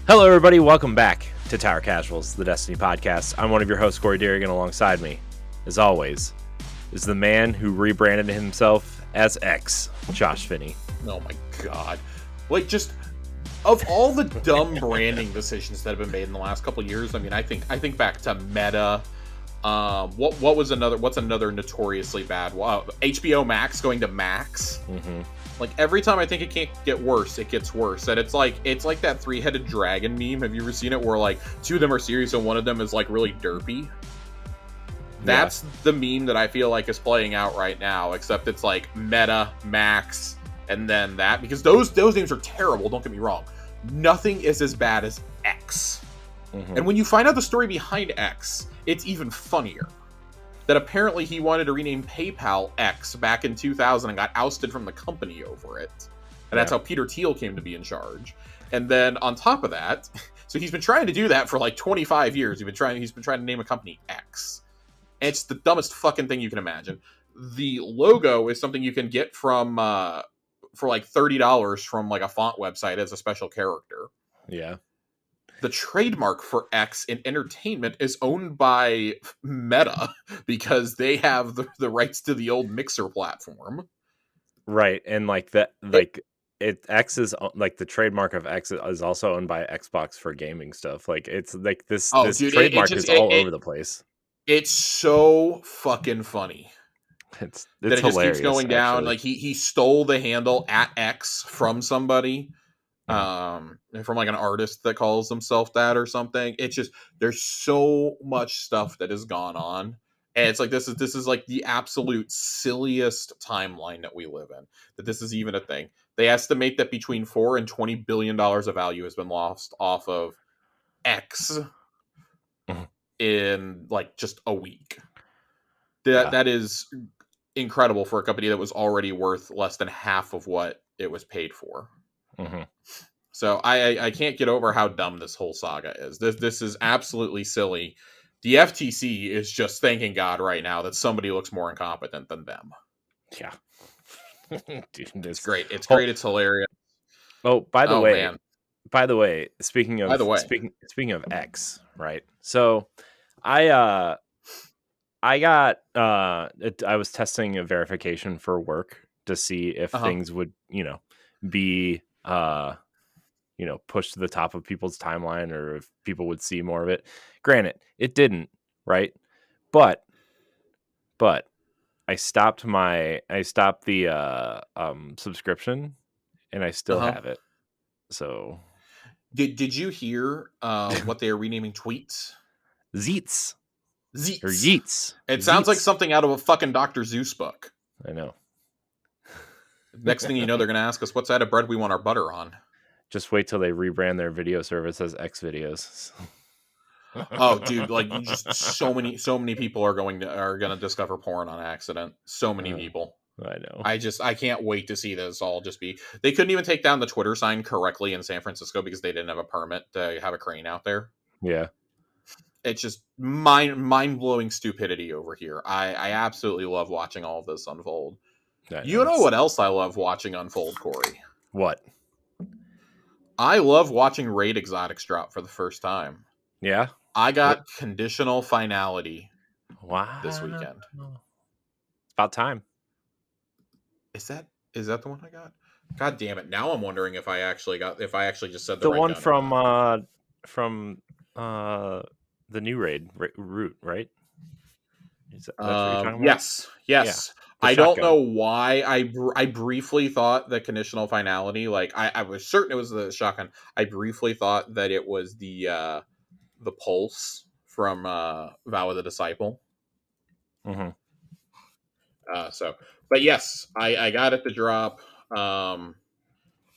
Hello, everybody. Welcome back to Tower Casuals, the Destiny podcast. I'm one of your hosts, Corey Derrigan. Alongside me, as always, is the man who rebranded himself as X, Josh Finney. Oh my god! Like, just of all the dumb branding decisions that have been made in the last couple of years, I mean, I think back to Meta. What's another notoriously bad? HBO Max going to Max. Mm-hmm. Like, every time I think it can't get worse, it gets worse. And it's like that three-headed dragon meme. Have you ever seen it? Where like two of them are serious and one of them is like really derpy. That's the meme that I feel like is playing out right now. Except it's like Meta, Max, and then that, because those names are terrible. Don't get me wrong. Nothing is as bad as X. Mm-hmm. And when you find out the story behind X, it's even funnier. That apparently he wanted to rename PayPal X back in 2000 and got ousted from the company over it. And that's how Peter Thiel came to be in charge. And then on top of that, so he's been trying to do that for like 25 years. He's been trying to name a company X. And it's the dumbest fucking thing you can imagine. The logo is something you can get from for like $30 from like a font website as a special character. Yeah. The trademark for X in entertainment is owned by Meta because they have the rights to the old Mixer platform. Right, and X is like the trademark of X is also owned by Xbox for gaming stuff. Like it's like this trademark is all over the place. It's so fucking funny. It's that it just keeps going down. Actually. Like he stole the handle at X from somebody. From like an artist that calls himself that or something. It's just, there's so much stuff that has gone on, and it's like this is like the absolute silliest timeline that we live in, that this is even a thing. They estimate that between $4 and $20 billion of value has been lost off of X in like just a week. That is incredible for a company that was already worth less than half of what it was paid for. Mm-hmm. So I can't get over how dumb this whole saga is. This is absolutely silly. The FTC is just thanking God right now that somebody looks more incompetent than them. Yeah. Dude, it's great. It's great. It's hilarious. Oh, by the way, speaking of X, right? So I was testing a verification for work to see if things would, be pushed to the top of people's timeline, or if people would see more of it. Granted, it didn't, right? But I stopped the subscription, and I still have it. So did you hear what they are renaming tweets? Zeets. Zeets. Or Yeets. It sounds like something out of a fucking Dr. Seuss book. I know. Next thing you know, they're going to ask us, what side of bread we want our butter on. Just wait till they rebrand their video service as X videos. Oh, dude! Like, so many people are gonna discover porn on accident. So many people. I know. I can't wait to see this all just be. They couldn't even take down the Twitter sign correctly in San Francisco because they didn't have a permit to have a crane out there. Yeah. It's just mind blowing stupidity over here. I absolutely love watching all of this unfold. You know what else I love watching unfold, Corey? What? I love watching Raid Exotics drop for the first time. Yeah. I got Conditional Finality. Wow. This weekend. About time. Is that the one I got? God damn it! Now I'm wondering if I actually just said the right one from the new raid route, right? That's what you're talking about? Yes. Yeah, I don't know why I briefly thought that Conditional Finality, like I was certain it was the shotgun. I briefly thought that it was the Pulse from Vow of the Disciple. Mm-hmm. But yes, I got it to drop.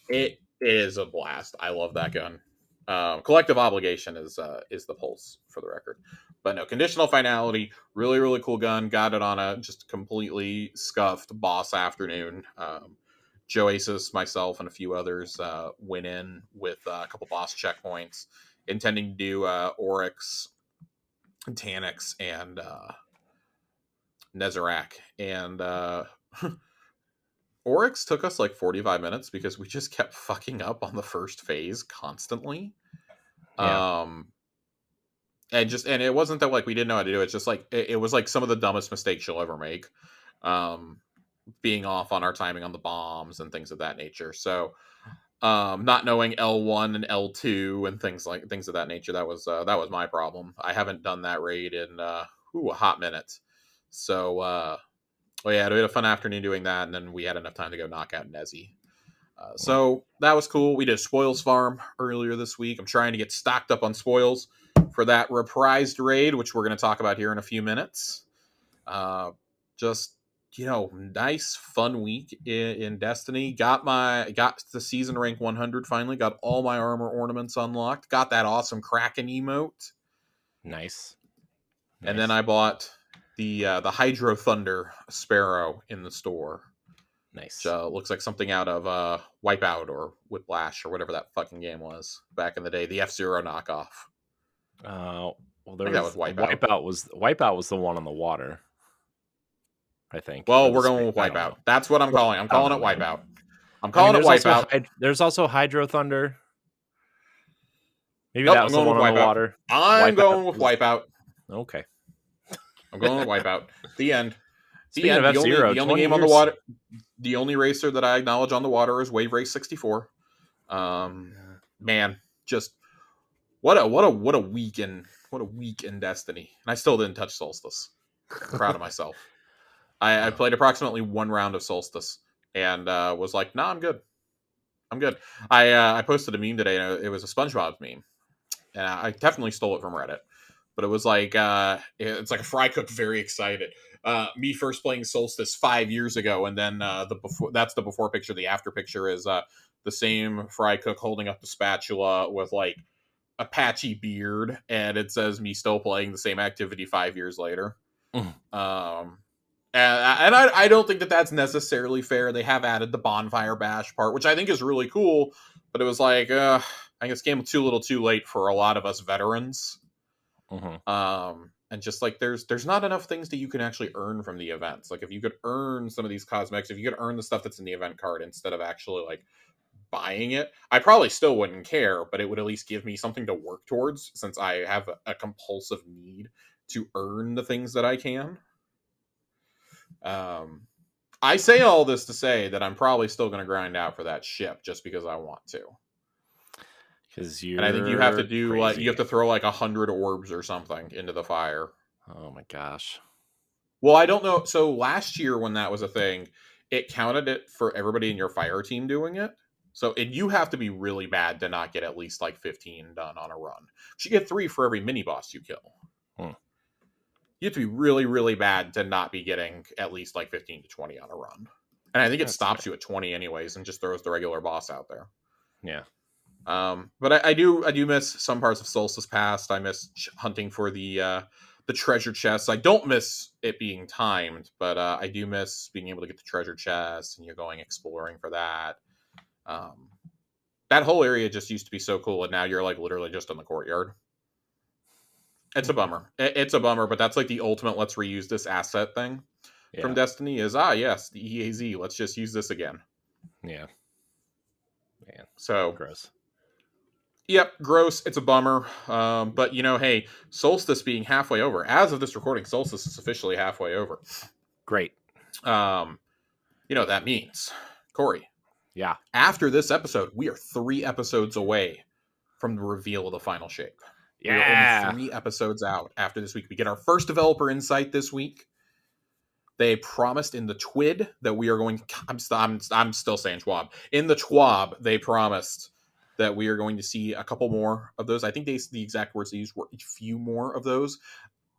It is a blast. I love that gun. Collective Obligation is the Pulse, for the record. But no, Conditional Finality, really, really cool gun. Got it on a just completely scuffed boss afternoon. Joasis, myself, and a few others went in with a couple boss checkpoints, intending to do Oryx, Taniks, and Nezarec. And Oryx took us like 45 minutes because we just kept fucking up on the first phase constantly. Yeah. And it wasn't that like we didn't know how to do it. It's just like it was like some of the dumbest mistakes you'll ever make. Being off on our timing on the bombs and things of that nature. So not knowing L1 and L2 and things of that nature, that was my problem. I haven't done that raid in a hot minute. So well, yeah, we had a fun afternoon doing that, and then we had enough time to go knock out Nezzy. So that was cool. We did a spoils farm earlier this week. I'm trying to get stocked up on spoils for that reprised raid, which we're going to talk about here in a few minutes. Just nice fun week in Destiny. Got the season rank 100 finally. Got all my armor ornaments unlocked. Got that awesome Kraken emote. Nice. And then I bought the Hydro Thunder Sparrow in the store. Nice. Which, looks like something out of Wipeout or Whiplash or whatever that fucking game was back in the day. The F-Zero knockoff. Well, that was Wipeout. Wipeout was the one on the water, I think. Well, we're going with Wipeout. That's what I'm calling. I'm calling it Wipeout. I'm calling it Wipeout. There's also Hydro Thunder. Maybe that was the one on the water. I'm going with Wipeout. Okay. I'm going with Wipeout. The end. The only game on the water. The only racer that I acknowledge on the water is Wave Race 64. Man, just what a week in Destiny, and I still didn't touch Solstice. I'm proud of myself. I played approximately one round of Solstice and was like, nah, I'm good. I posted a meme today. And it was a SpongeBob meme, and I definitely stole it from Reddit. But it was like it's like a fry cook very excited. Me first playing Solstice 5 years ago, and then that's the before picture. The after picture is the same fry cook holding up the spatula with like a patchy beard, and it says me still playing the same activity 5 years later. And I don't think that that's necessarily fair. They have added the bonfire bash part, which I think is really cool, but it was like I guess came too little too late for a lot of us veterans. And just like there's not enough things that you can actually earn from the events. Like if you could earn some of these cosmetics, if you could earn the stuff that's in the event card instead of actually like buying it, I probably still wouldn't care, but it would at least give me something to work towards, since I have a compulsive need to earn the things that I can. I say all this to say that I'm probably still going to grind out for that ship just because I want to. And I think you have to do crazy. Like you have to throw like 100 orbs or something into the fire. Oh my gosh. Well, I don't know. So last year when that was a thing, it counted it for everybody in your fire team doing it. So you have to be really bad to not get at least like 15 done on a run. You get 3 for every mini boss you kill. You have to be really, really bad to not be getting at least like 15 to 20 on a run. And I think it stops you at 20 anyways and just throws the regular boss out there. Yeah. But I do miss some parts of Solstice Past. I miss hunting for the treasure chests. I don't miss it being timed, but I do miss being able to get the treasure chests and you're going exploring for that. That whole area just used to be so cool, and now you're like literally just in the courtyard. It's a bummer. It's a bummer, but that's like the ultimate let's reuse this asset thing from Destiny is, yes, the EAZ. Let's just use this again. Yeah. Man. So gross. Yep, gross. It's a bummer. But, hey, Solstice being halfway over. As of this recording, Solstice is officially halfway over. Great. What that means. Corey. Yeah. After this episode, we are 3 episodes away from the reveal of the final shape. Yeah. We are only 3 episodes out after this week. We get our first developer insight this week. They promised in the TWID that we are going... I'm still saying TWAB. In the TWAB, they promised that we are going to see a couple more of those. I think the exact words they used were a few more of those.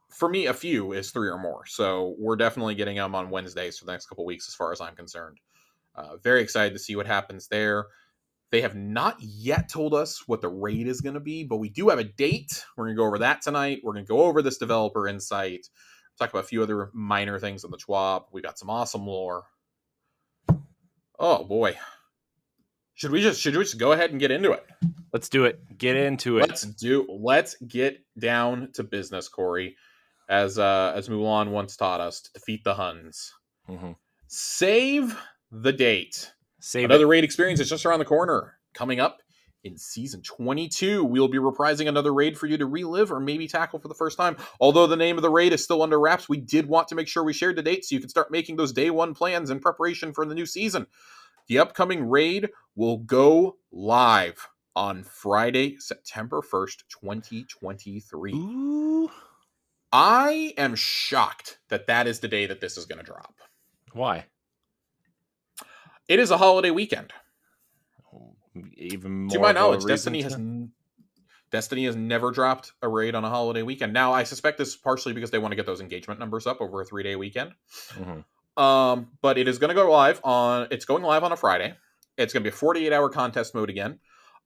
For me, a few is 3 or more. So we're definitely getting them on Wednesdays for the next couple weeks as far as I'm concerned. Very excited to see what happens there. They have not yet told us what the raid is going to be, but we do have a date. We're going to go over that tonight. We're going to go over this developer insight. Talk about a few other minor things on the TWAB. We got some awesome lore. Oh boy. Should we just go ahead and get into it? Let's do it. Get into it. Let's get down to business, Corey. As Mulan once taught us, to defeat the Huns. Mm-hmm. Save the date. Another raid experience is just around the corner. Coming up In Season 22, we'll be reprising another raid for you to relive or maybe tackle for the first time. Although the name of the raid is still under wraps, we did want to make sure we shared the date so you can start making those day one plans in preparation for the new season. The upcoming raid will go live on Friday, September 1st, 2023. Ooh. I am shocked that is the day that this is going to drop. Why? It is a holiday weekend. Even more to my knowledge, Destiny has never dropped a raid on a holiday weekend. Now, I suspect this is partially because they want to get those engagement numbers up over a 3-day weekend. Mm-hmm. But it is going to go live it's going live on a Friday. It's going to be a 48-hour contest mode again.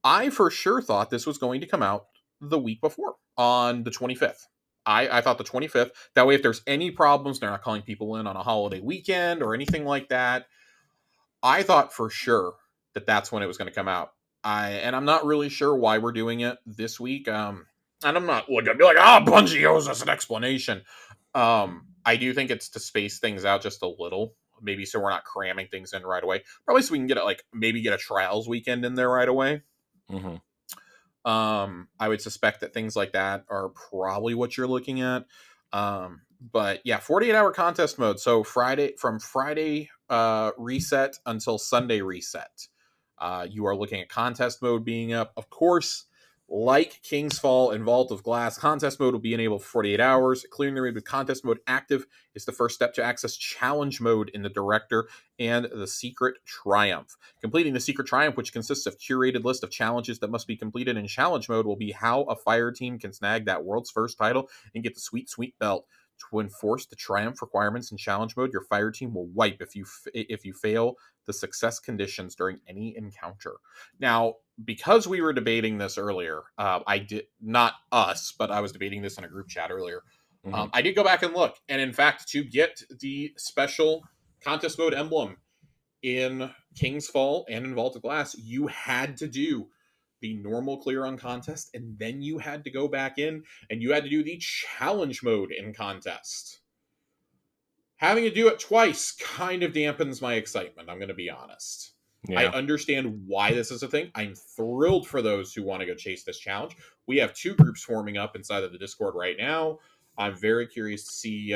I for sure thought this was going to come out the week before, on the 25th. I thought the 25th. That way, if there's any problems, they're not calling people in on a holiday weekend or anything like that. I thought for sure that's when it was going to come out. And I'm not really sure why we're doing it this week. And I'm not going to be like, Bungie owes us an explanation. I do think it's to space things out just a little, maybe so we're not cramming things in right away. Probably so we can get maybe get a trials weekend in there right away. Mm-hmm. I would suspect that things like that are probably what you're looking at. But yeah, 48-hour contest mode. So from Friday reset until Sunday reset. You are looking at contest mode being up. Of course, like King's Fall and Vault of Glass, contest mode will be enabled for 48 hours. Clearing the raid with contest mode active is the first step to access challenge mode in the Director and the Secret Triumph. Completing the Secret Triumph, which consists of curated list of challenges that must be completed in challenge mode, will be how a fire team can snag that world's first title and get the sweet, sweet belt. To enforce the Triumph requirements in challenge mode, your fire team will wipe if you fail the success conditions during any encounter. Now, because we were debating this earlier, I did not us, but I was debating this in a group chat earlier. Mm-hmm. I did go back and look, and in fact, to get the special contest mode emblem in King's Fall and in Vault of Glass, you had to do the normal clear on contest, and then you had to go back in and you had to do the challenge mode in contest. Having to do it twice kind of dampens my excitement, I'm going to be honest. Yeah. I understand why this is a thing. I'm thrilled for those who want to go chase this challenge. We have 2 groups forming up inside of the Discord right now. I'm very curious to see,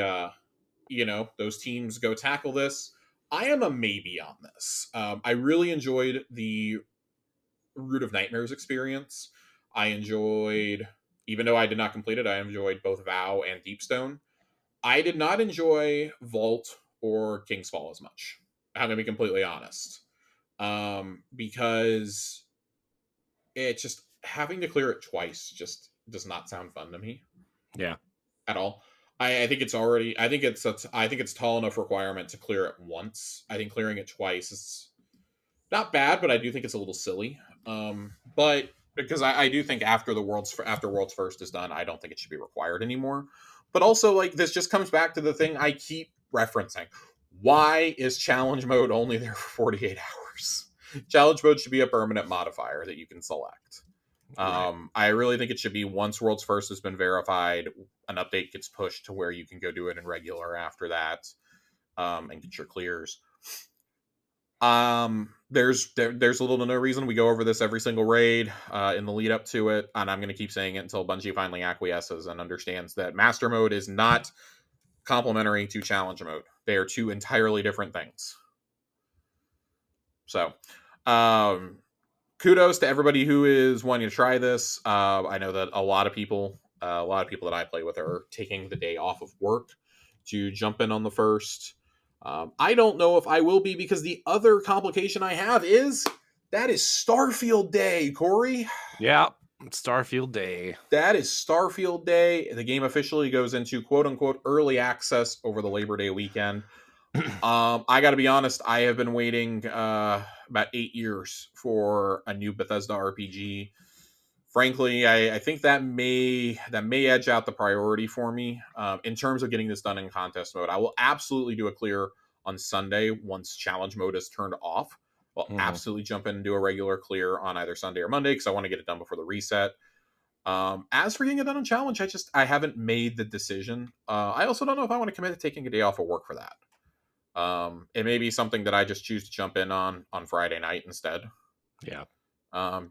those teams go tackle this. I am a maybe on this. I really enjoyed the Root of Nightmares experience. I enjoyed, even though I did not complete it, I enjoyed both Vow and Deepstone. I did not enjoy Vault or King's Fall as much. I'm going to be completely honest. Because it just, having to clear it twice just does not sound fun to me. Yeah. At all. I think it's tall enough requirement to clear it once. I think clearing it twice is not bad, but I do think it's a little silly. But because I do think after World's First is done, I don't think it should be required anymore. But also, this just comes back to the thing I keep referencing. Why is challenge mode only there for 48 hours? Challenge mode should be a permanent modifier that you can select. Right. I really think it should be once World's First has been verified, an update gets pushed to where you can go do it in regular after that, and get your clears. There's little to no reason. We go over this every single raid in the lead up to it, and I'm going to keep saying it until Bungie finally acquiesces and understands that Master Mode is not complementary to Challenge Mode. They are 2 entirely different things. So, kudos to everybody who is wanting to try this. I know that a lot of people that I play with are taking the day off of work to jump in on the first. I don't know if I will be, because the other complication I have is that is Starfield Day, Corey. Yeah, Starfield Day. That is Starfield Day. The game officially goes into quote-unquote early access over the Labor Day weekend. I got to be honest, I have been waiting about 8 years for a new Bethesda RPG. Frankly, I think that may edge out the priority for me in terms of getting this done in contest mode. I will absolutely do a clear on Sunday once challenge mode is turned off. I'll absolutely jump in and do a regular clear on either Sunday or Monday because I want to get it done before the reset. As for getting it done on challenge, I haven't made the decision. I also don't know if I want to commit to taking a day off of work for that. It may be something that I just choose to jump in on Friday night instead. Yeah.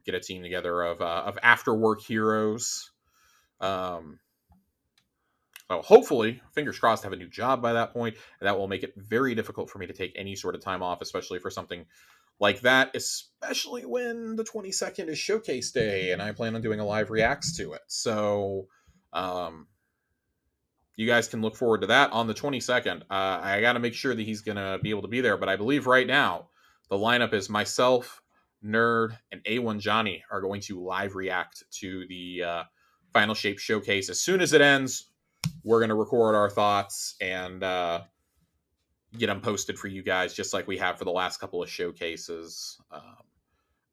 Get a team together of after work heroes. So hopefully, fingers crossed, have a new job by that point, and that will make it very difficult for me to take any sort of time off, especially for something like that, especially when the 22nd is Showcase Day, and I plan on doing a live reacts to it. So, you guys can look forward to that on the 22nd. I got to make sure that he's going to be able to be there, but I believe right now the lineup is myself, Nerd, and A1 Johnny are going to live react to the Final Shape Showcase. As soon as it ends, we're going to record our thoughts and get them posted for you guys, just like we have for the last couple of showcases.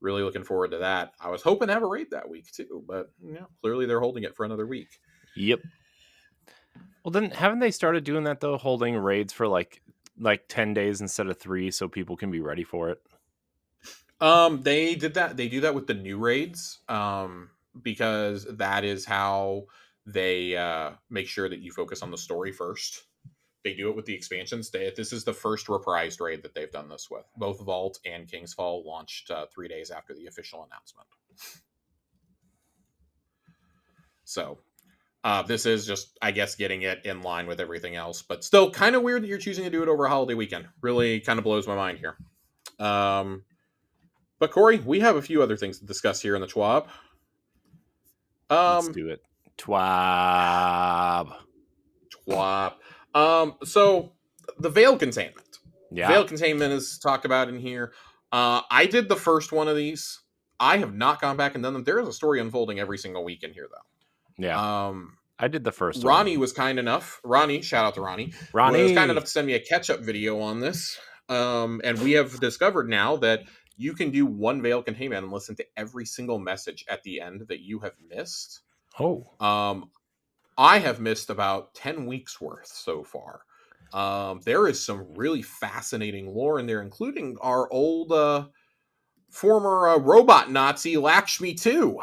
Really looking forward to that. I was hoping to have a raid that week too, but clearly they're holding it for another week. Yep. Well, then haven't they started doing that though, holding raids for like 10 days instead of 3 so people can be ready for it? They did that. They do that with the new raids, because that is how they make sure that you focus on the story first. They do it with the expansions. This is the first reprised raid that they've done this with. Both Vault and King's Fall launched 3 days after the official announcement. So this is just, I guess, getting it in line with everything else, but still kind of weird that you're choosing to do it over a holiday weekend. Really kind of blows my mind here. But Corey, we have a few other things to discuss here in the TWAB. Let's do it. TWAB. So the Veil Containment. Yeah. Veil Containment is talked about in here. I did the first one of these. I have not gone back and done them. There is a story unfolding every single week in here, though. Yeah. I did the first Ronnie was kind enough. Ronnie, shout out to Ronnie. Ronnie was kind enough to send me a catch-up video on this. And we have discovered now that you can do one Veil Containment and listen to every single message at the end that you have missed. Oh. I have missed about 10 weeks worth so far. There is some really fascinating lore in there, including our old former robot Nazi Lakshmi 2.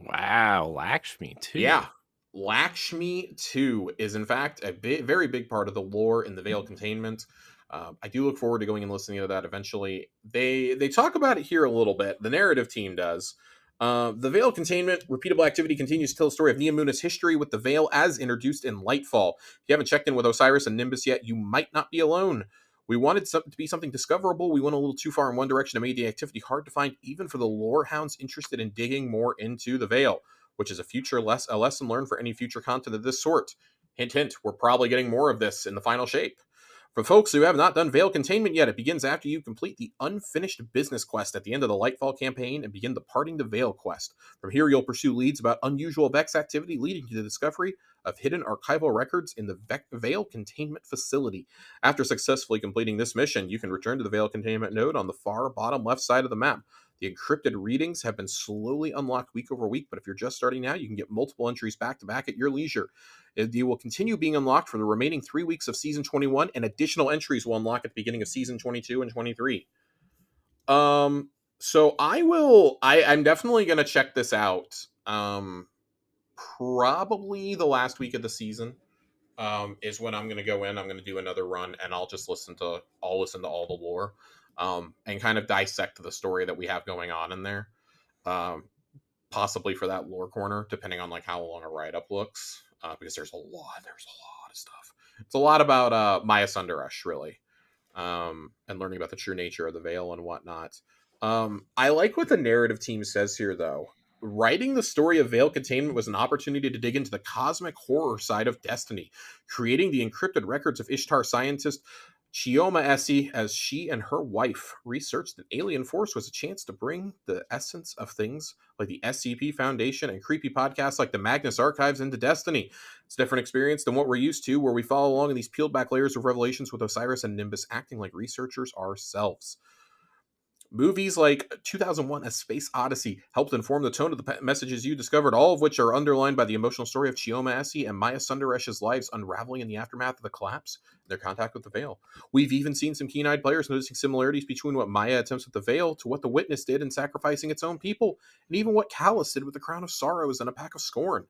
Wow, Lakshmi 2. Yeah. Lakshmi 2 is, in fact, a very big part of the lore in the Veil Containment. I do look forward to going and listening to that eventually. They talk about it here a little bit. The narrative team does. The Veil Containment repeatable activity continues to tell the story of Neomuna's history with the Veil as introduced in Lightfall. If you haven't checked in with Osiris and Nimbus yet, you might not be alone. We wanted to be something discoverable. We went a little too far in one direction and made the activity hard to find, even for the lore hounds interested in digging more into the Veil, which is a lesson learned for any future content of this sort. Hint, hint, we're probably getting more of this in the final shape. For folks who have not done Veil Containment yet, it begins after you complete the unfinished business quest at the end of the Lightfall campaign and begin the Parting the Veil quest. From here, you'll pursue leads about unusual Vex activity leading to the discovery of hidden archival records in the Veil Containment facility. After successfully completing this mission, you can return to the Veil Containment node on the far bottom left side of the map. The encrypted readings have been slowly unlocked week over week, but if you're just starting now, you can get multiple entries back to back at your leisure. They will continue being unlocked for the remaining 3 weeks of Season 21, and additional entries will unlock at the beginning of Season 22 and 23. So I'm definitely going to check this out. Probably the last week of the season is when I'm going to go in. I'm going to do another run, and I'll just listen to all the lore. And kind of dissect the story that we have going on in there, possibly for that lore corner, depending on like how long a write-up looks, because there's a lot of stuff. It's a lot about Maya Sundaresh, really, and learning about the true nature of the Veil and whatnot. I like what the narrative team says here, though. Writing the story of Veil Containment was an opportunity to dig into the cosmic horror side of Destiny, creating the encrypted records of Ishtar scientist Chioma Essie as she and her wife researched an alien force was a chance to bring the essence of things like the SCP Foundation and creepy podcasts like the Magnus Archives into Destiny. It's a different experience than what we're used to, where we follow along in these peeled back layers of revelations with Osiris and Nimbus acting like researchers ourselves. Movies like 2001: A Space Odyssey helped inform the tone of the messages you discovered, all of which are underlined by the emotional story of Chioma Essie and Maya Sundaresh's lives unraveling in the aftermath of the collapse and their contact with the Veil. We've even seen some keen-eyed players noticing similarities between what Maya attempts with the Veil to what the Witness did in sacrificing its own people, and even what Callus did with the Crown of Sorrows and a Pack of Scorn.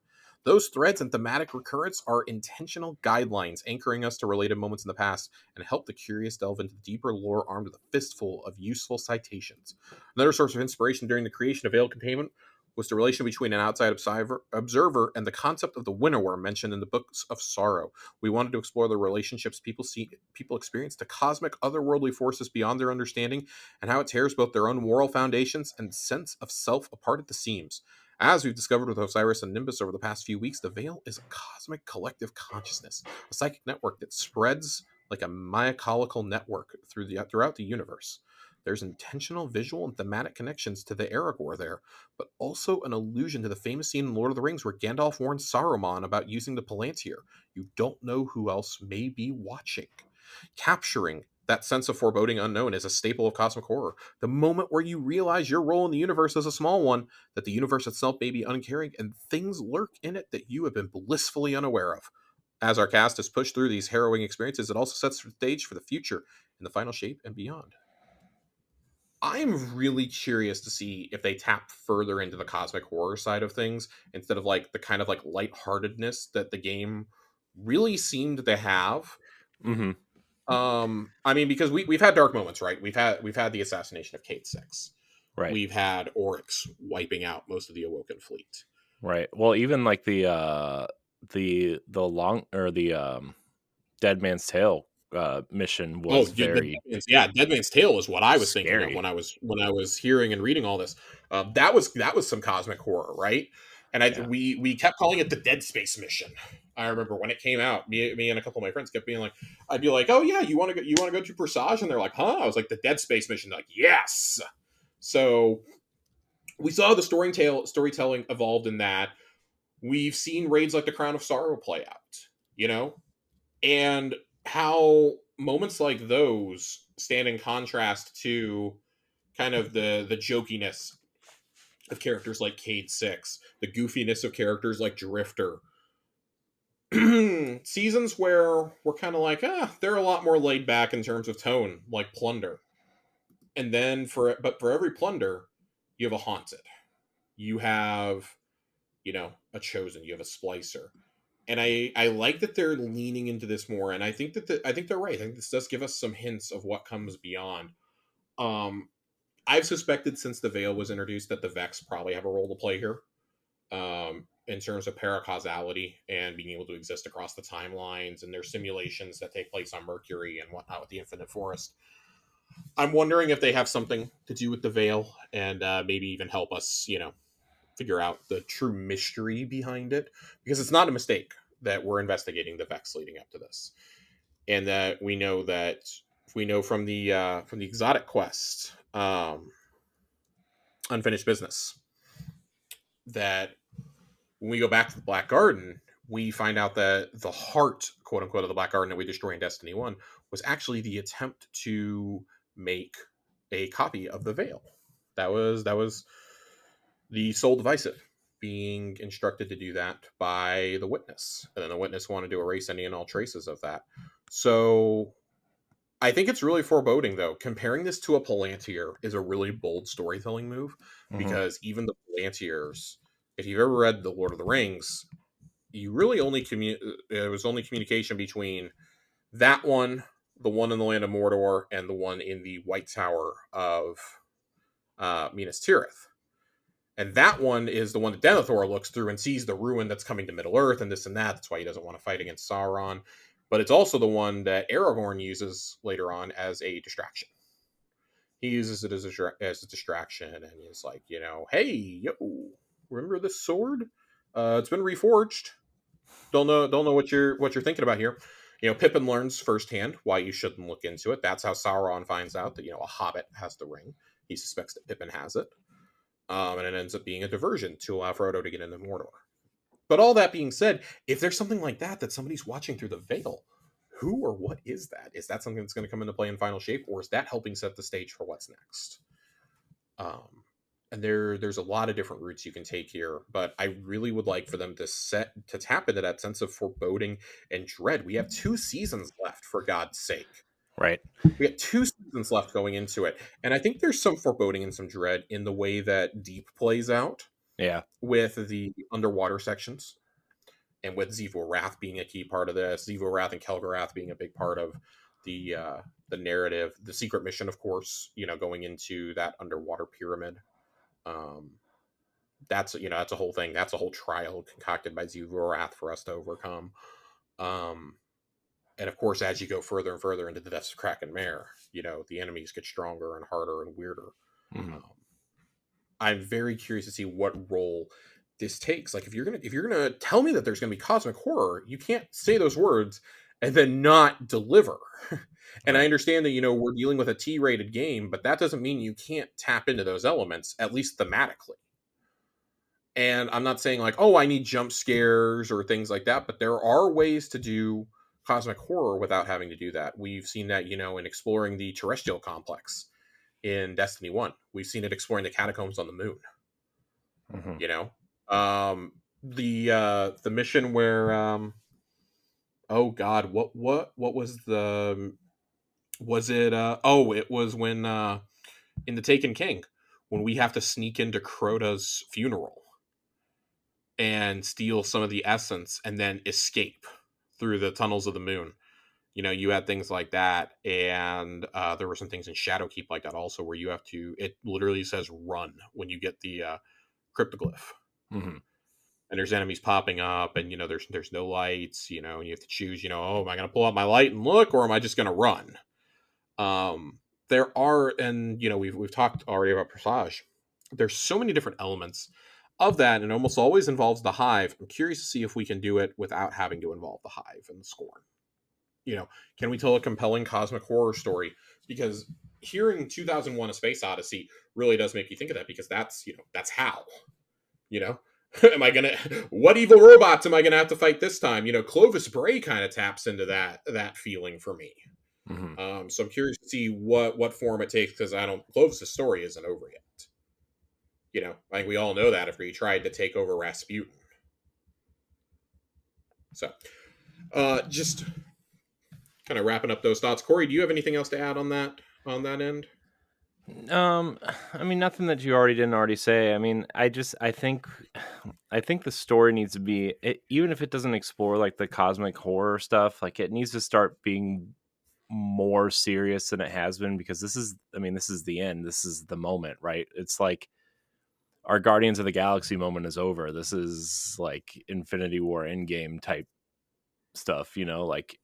Those threads and thematic recurrence are intentional guidelines anchoring us to related moments in the past and help the curious delve into deeper lore armed with a fistful of useful citations. Another source of inspiration during the creation of Veiled Containment was the relation between an outside observer and the concept of the Winnower mentioned in the Books of Sorrow. We wanted to explore the relationships people experience to cosmic otherworldly forces beyond their understanding and how it tears both their own moral foundations and sense of self apart at the seams. As we've discovered with Osiris and Nimbus over the past few weeks, the Veil is a cosmic collective consciousness, a psychic network that spreads like a mycological network throughout the universe. There's intentional visual and thematic connections to the Aragorn there, but also an allusion to the famous scene in Lord of the Rings where Gandalf warns Saruman about using the Palantir. You don't know who else may be watching. Capturing that sense of foreboding unknown is a staple of cosmic horror. The moment where you realize your role in the universe is a small one, that the universe itself may be uncaring, and things lurk in it that you have been blissfully unaware of. As our cast has pushed through these harrowing experiences, it also sets the stage for the future in the final shape and beyond. I'm really curious to see if they tap further into the cosmic horror side of things instead of like the kind of like lightheartedness that the game really seemed to have. Mm-hmm. I mean, because we've had dark moments, right? We've had the assassination of Cait Six. Right. We've had Oryx wiping out most of the Awoken fleet. Right. Well, even like the long or the Dead Man's Tale mission was very Dead Man's Tale is what I was scary. thinking of when I was hearing and reading all this. That was some cosmic horror, right? And we kept calling it the Dead Space mission. I remember when it came out, me and a couple of my friends kept being like, I'd be like, oh yeah, you want to go to Presage? And they're like, huh? I was like, the Dead Space mission. They're like, yes. So we saw the storytelling evolved in that. We've seen raids like the Crown of Sorrow play out, and how moments like those stand in contrast to kind of the jokiness of characters like Cade Six, the goofiness of characters like Drifter. Seasons where we're kind of like, they're a lot more laid back in terms of tone, like Plunder. And then for every Plunder, you have a Haunted. You have, a Chosen. You have a Splicer. And I like that they're leaning into this more, and I think I think they're right. I think this does give us some hints of what comes beyond. I've suspected since the Veil was introduced that the Vex probably have a role to play here, in terms of paracausality and being able to exist across the timelines and their simulations that take place on Mercury and whatnot with the Infinite Forest. I'm wondering if they have something to do with the Veil and maybe even help us, figure out the true mystery behind it, because it's not a mistake that we're investigating the Vex leading up to this, and that we know from the exotic quest, Unfinished Business, that when we go back to the Black Garden, we find out that the heart, quote unquote, of the Black Garden that we destroy in Destiny 1 was actually the attempt to make a copy of the Veil. That was the Soul Divisive being instructed to do that by the Witness. And then the Witness wanted to erase any and all traces of that. So I think it's really foreboding, though. Comparing this to a Palantir is a really bold storytelling move, because even the Palantirs, if you've ever read The Lord of the Rings, you really only there was only communication between that one, the one in the Land of Mordor, and the one in the White Tower of Minas Tirith. And that one is the one that Denethor looks through and sees the ruin that's coming to Middle-earth and this and that. That's why he doesn't want to fight against Sauron. But it's also the one that Aragorn uses later on as a distraction. He uses it as a distraction, and he's like, hey, yo, remember this sword? It's been reforged. Don't know what you're thinking about here. Pippin learns firsthand why you shouldn't look into it. That's how Sauron finds out that a hobbit has the ring. He suspects that Pippin has it. And it ends up being a diversion to allow Frodo to get into Mordor. But all that being said, if there's something like that somebody's watching through the Veil, who or what is that? Is that something that's going to come into play in Final Shape, or is that helping set the stage for what's next? And there's a lot of different routes you can take here, but I really would like for them to tap into that sense of foreboding and dread. We have 2 seasons left, for God's sake. Right. We got 2 seasons left going into it. And I think there's some foreboding and some dread in the way that Deep plays out. Yeah. With the underwater sections. and with Xivu Wrath being a key part of this, Xivu Wrath and Kel'Garath being a big part of the narrative, the secret mission, of course, going into that underwater pyramid. That's that's a whole thing. That's a whole trial concocted by Xivu Wrath for us to overcome. And of course, as you go further and further into the Depths of Kraken Mare, the enemies get stronger and harder and weirder. Mm-hmm. I'm very curious to see what role this takes. Like, if you're gonna tell me that there's gonna be cosmic horror, you can't say those words and then not deliver. And I understand that we're dealing with a T-rated game, but that doesn't mean you can't tap into those elements, at least thematically. And I'm not saying like, oh, I need jump scares or things like that, but there are ways to do cosmic horror without having to do that. We've seen that, in exploring the terrestrial complex in Destiny 1. We've seen it exploring the catacombs on the moon. Mm-hmm. The mission where oh god, what was it was when in the Taken King, when we have to sneak into Crota's funeral and steal some of the essence and then escape through the tunnels of the moon. You had things like that, and there were some things in Shadowkeep like that also, where you have to, it literally says run when you get the cryptoglyph. Mm-hmm. And there's enemies popping up, and there's no lights, and you have to choose, oh, am I going to pull out my light and look, or am I just going to run? There are, and we've talked already about Presage. There's so many different elements of that, and it almost always involves the Hive. I'm curious to see if we can do it without having to involve the Hive and the Scorn. Can we tell a compelling cosmic horror story? Because hearing 2001: A Space Odyssey really does make you think of that, because that's how. Am I gonna? What evil robots am I gonna have to fight this time? Clovis Bray kind of taps into that feeling for me. Mm-hmm. So I'm curious to see what form it takes, because Clovis' story isn't over yet. I think we all know that after he tried to take over Rasputin. So, just kind of wrapping up those thoughts. Corey, do you have anything else to add on that end? I mean, nothing that you didn't say. I mean, I think the story needs to be, even if it doesn't explore like the cosmic horror stuff, like it needs to start being more serious than it has been, because this is the end. This is the moment, right? It's like our Guardians of the Galaxy moment is over. This is like Infinity War Endgame type stuff, like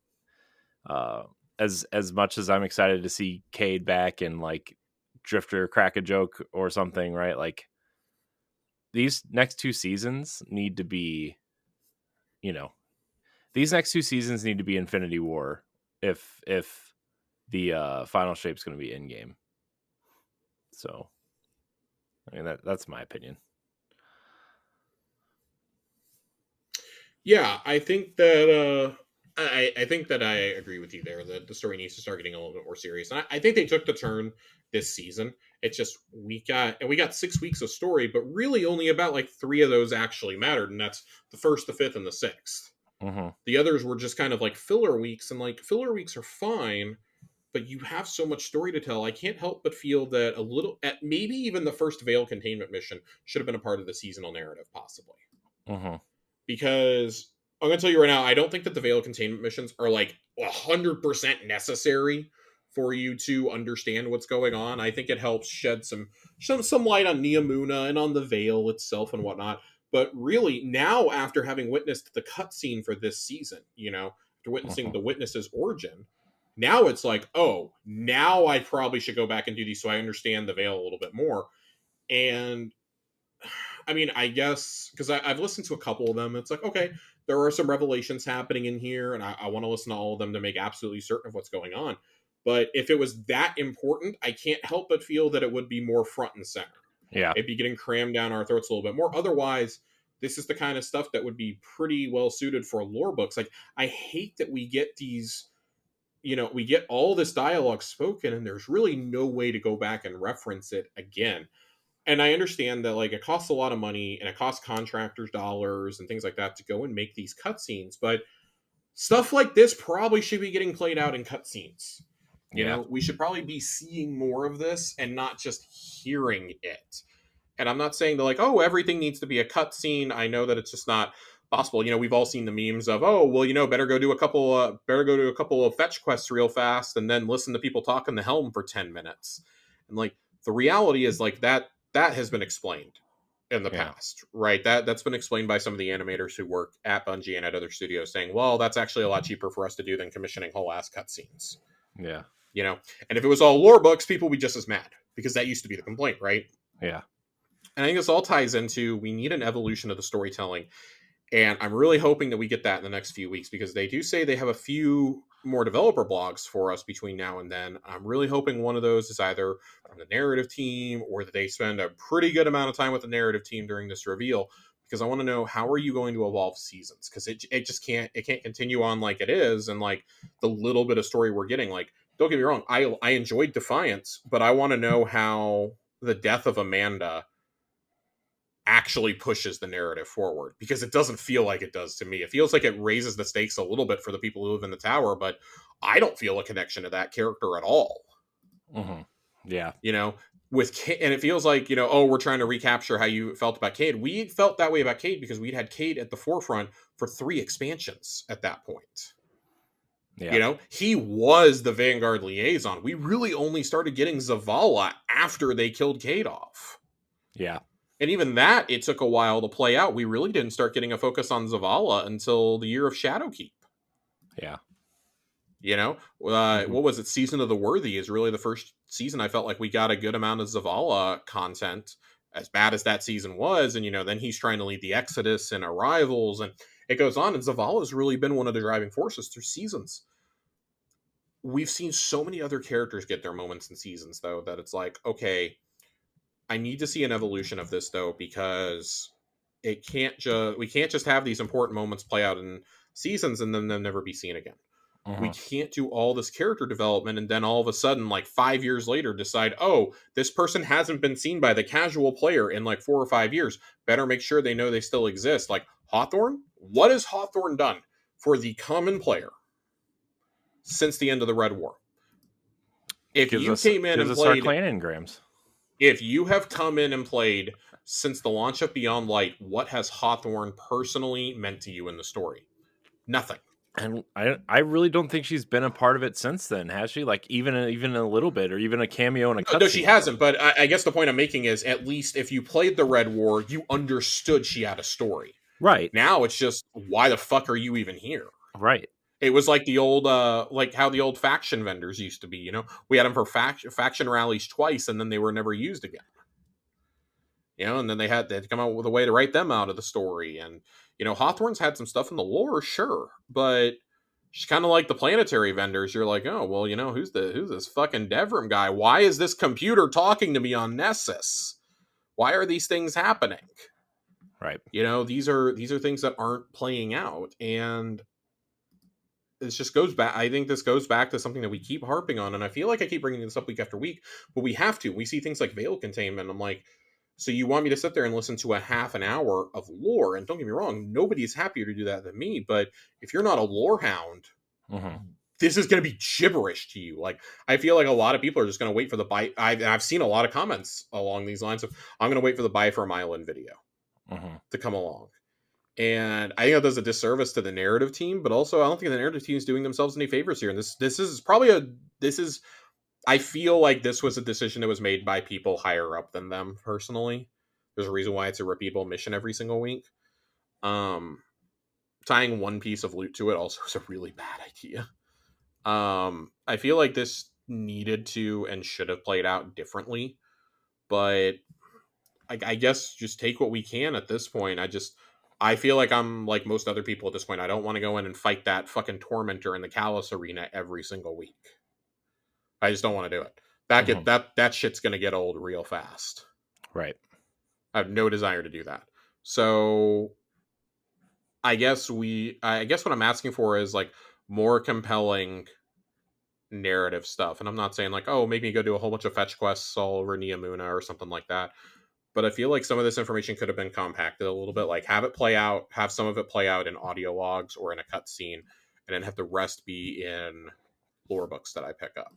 as much as I'm excited to see Cade back and like Drifter crack a joke or something, right? Like these next two seasons need to be, Infinity War if the final shape's going to be in game. So, I mean, that's my opinion. Yeah, I think that I think that I agree with you there. The story needs to start getting a little bit more serious. And I think they took the turn this season. It's just we got 6 weeks of story, but really only about like 3 of those actually mattered, and that's the 1st, the 5th, and the 6th. Mm-hmm. The others were just kind of like filler weeks, and like filler weeks are fine, but you have so much story to tell. I can't help but feel that maybe even the first Veil containment mission should have been a part of the seasonal narrative, possibly. Mm-hmm. Because I'm going to tell you right now, I don't think that the Veil containment missions are like 100% necessary for you to understand what's going on. I think it helps shed some light on Neomuna and on the Veil itself and whatnot. But really, now after having witnessed the cutscene for this season, after witnessing the Witness's origin, now it's like, oh, now I probably should go back and do these so I understand the Veil a little bit more. And I mean, I guess, because I've listened to a couple of them, it's like, okay, there are some revelations happening in here, and I want to listen to all of them to make absolutely certain of what's going on. But if it was that important, I can't help but feel that it would be more front and center. Yeah. It'd be getting crammed down our throats a little bit more. Otherwise, this is the kind of stuff that would be pretty well suited for lore books. Like, I hate that we get these, we get all this dialogue spoken, and there's really no way to go back and reference it again. And I understand that, like, it costs a lot of money, and it costs contractors dollars and things like that to go and make these cutscenes. But stuff like this probably should be getting played out in cutscenes. We should probably be seeing more of this and not just hearing it. And I'm not saying that, like, oh, everything needs to be a cutscene. I know that it's just not possible. We've all seen the memes of, oh, well, better go do a couple of fetch quests real fast and then listen to people talk in the helm for 10 minutes. And like the reality is like that has been explained in the Yeah. past, right? That's been explained by some of the animators who work at Bungie and at other studios, saying, well, that's actually a lot cheaper for us to do than commissioning whole ass cutscenes. Yeah. And if it was all lore books, people would be just as mad, because that used to be the complaint, right? Yeah. And I think this all ties into, we need an evolution of the storytelling. And I'm really hoping that we get that in the next few weeks, because they do say they have a few more developer blogs for us between now and then. I'm really hoping one of those is either from the narrative team, or that they spend a pretty good amount of time with the narrative team during this reveal, because I want to know, how are you going to evolve seasons? Because it just can't continue on like it is, and like the little bit of story we're getting. Like, don't get me wrong, I enjoyed Defiance, but I want to know how the death of Amanda actually pushes the narrative forward, because it doesn't feel like it does to me. It feels like it raises the stakes a little bit for the people who live in the tower, but I don't feel a connection to that character at all. Mm-hmm. Yeah. With Cade, and it feels like, oh, we're trying to recapture how you felt about Cade. We felt that way about Cade because we'd had Cade at the forefront for 3 expansions at that point. Yeah. He was the Vanguard liaison. We really only started getting Zavala after they killed Cade off. Yeah. And even that, it took a while to play out. We really didn't start getting a focus on Zavala until the year of Shadowkeep. Yeah. What was it? Season of the Worthy is really the first season I felt like we got a good amount of Zavala content, as bad as that season was. And, then he's trying to lead the Exodus and Arrivals, and it goes on. And Zavala's really been one of the driving forces through seasons. We've seen so many other characters get their moments in seasons, though, that it's like, okay, I need to see an evolution of this, though, because we can't just have these important moments play out in seasons and then they'll never be seen again. We can't do all this character development and then all of a sudden, like 5 years later, decide, oh, this person hasn't been seen by the casual player in like 4 or 5 years. Better make sure they know they still exist. Like Hawthorne, what has Hawthorne done for the common player since the end of the Red War? If you came in and played clan engrams. If you have come in and played since the launch of Beyond Light, what has Hawthorne personally meant to you in the story? Nothing. And I really don't think she's been a part of it since then, has she? Like even a little bit, or even a cameo in a cutscene. No, she hasn't. But I guess the point I'm making is, at least if you played the Red War, you understood she had a story. Right. Now it's just, why the fuck are you even here? Right. It was like the old, like how the old faction vendors used to be. We had them for faction rallies twice, and then they were never used again. And then they had to come out with a way to write them out of the story. And Hawthorne's had some stuff in the lore, sure, but she's kind of like the planetary vendors. You're like, oh well, who's this fucking Devrim guy? Why is this computer talking to me on Nessus? Why are these things happening? Right. These are things that aren't playing out, and this just goes back. I think this goes back to something that we keep harping on, and I feel like I keep bringing this up week after week, but we have to. We see things like Veil Containment. I'm like, so you want me to sit there and listen to a half an hour of lore? And don't get me wrong, nobody's happier to do that than me. But if you're not a lore hound, this is going to be gibberish to you. Like, I feel like a lot of people are just going to wait for the buy. I've seen a lot of comments along these lines of, I'm going to wait for the Bifrost Island video to come along. And I think that does a disservice to the narrative team, but also I don't think the narrative team is doing themselves any favors here. And this is I feel like this was a decision that was made by people higher up than them personally. There's a reason why it's a repeatable mission every single week. Tying one piece of loot to it also is a really bad idea. I feel like this needed to and should have played out differently, but I guess just take what we can at this point. I feel like I'm like most other people at this point. I don't want to go in and fight that fucking tormentor in the Callus arena every single week. I just don't want to do it. That shit's gonna get old real fast. Right. I have no desire to do that. So I guess what I'm asking for is like more compelling narrative stuff. And I'm not saying like, oh, make me go do a whole bunch of fetch quests all over Neomuna or something like that. But I feel like some of this information could have been compacted a little bit. Like have some of it play out in audio logs or in a cutscene, and then have the rest be in lore books that I pick up.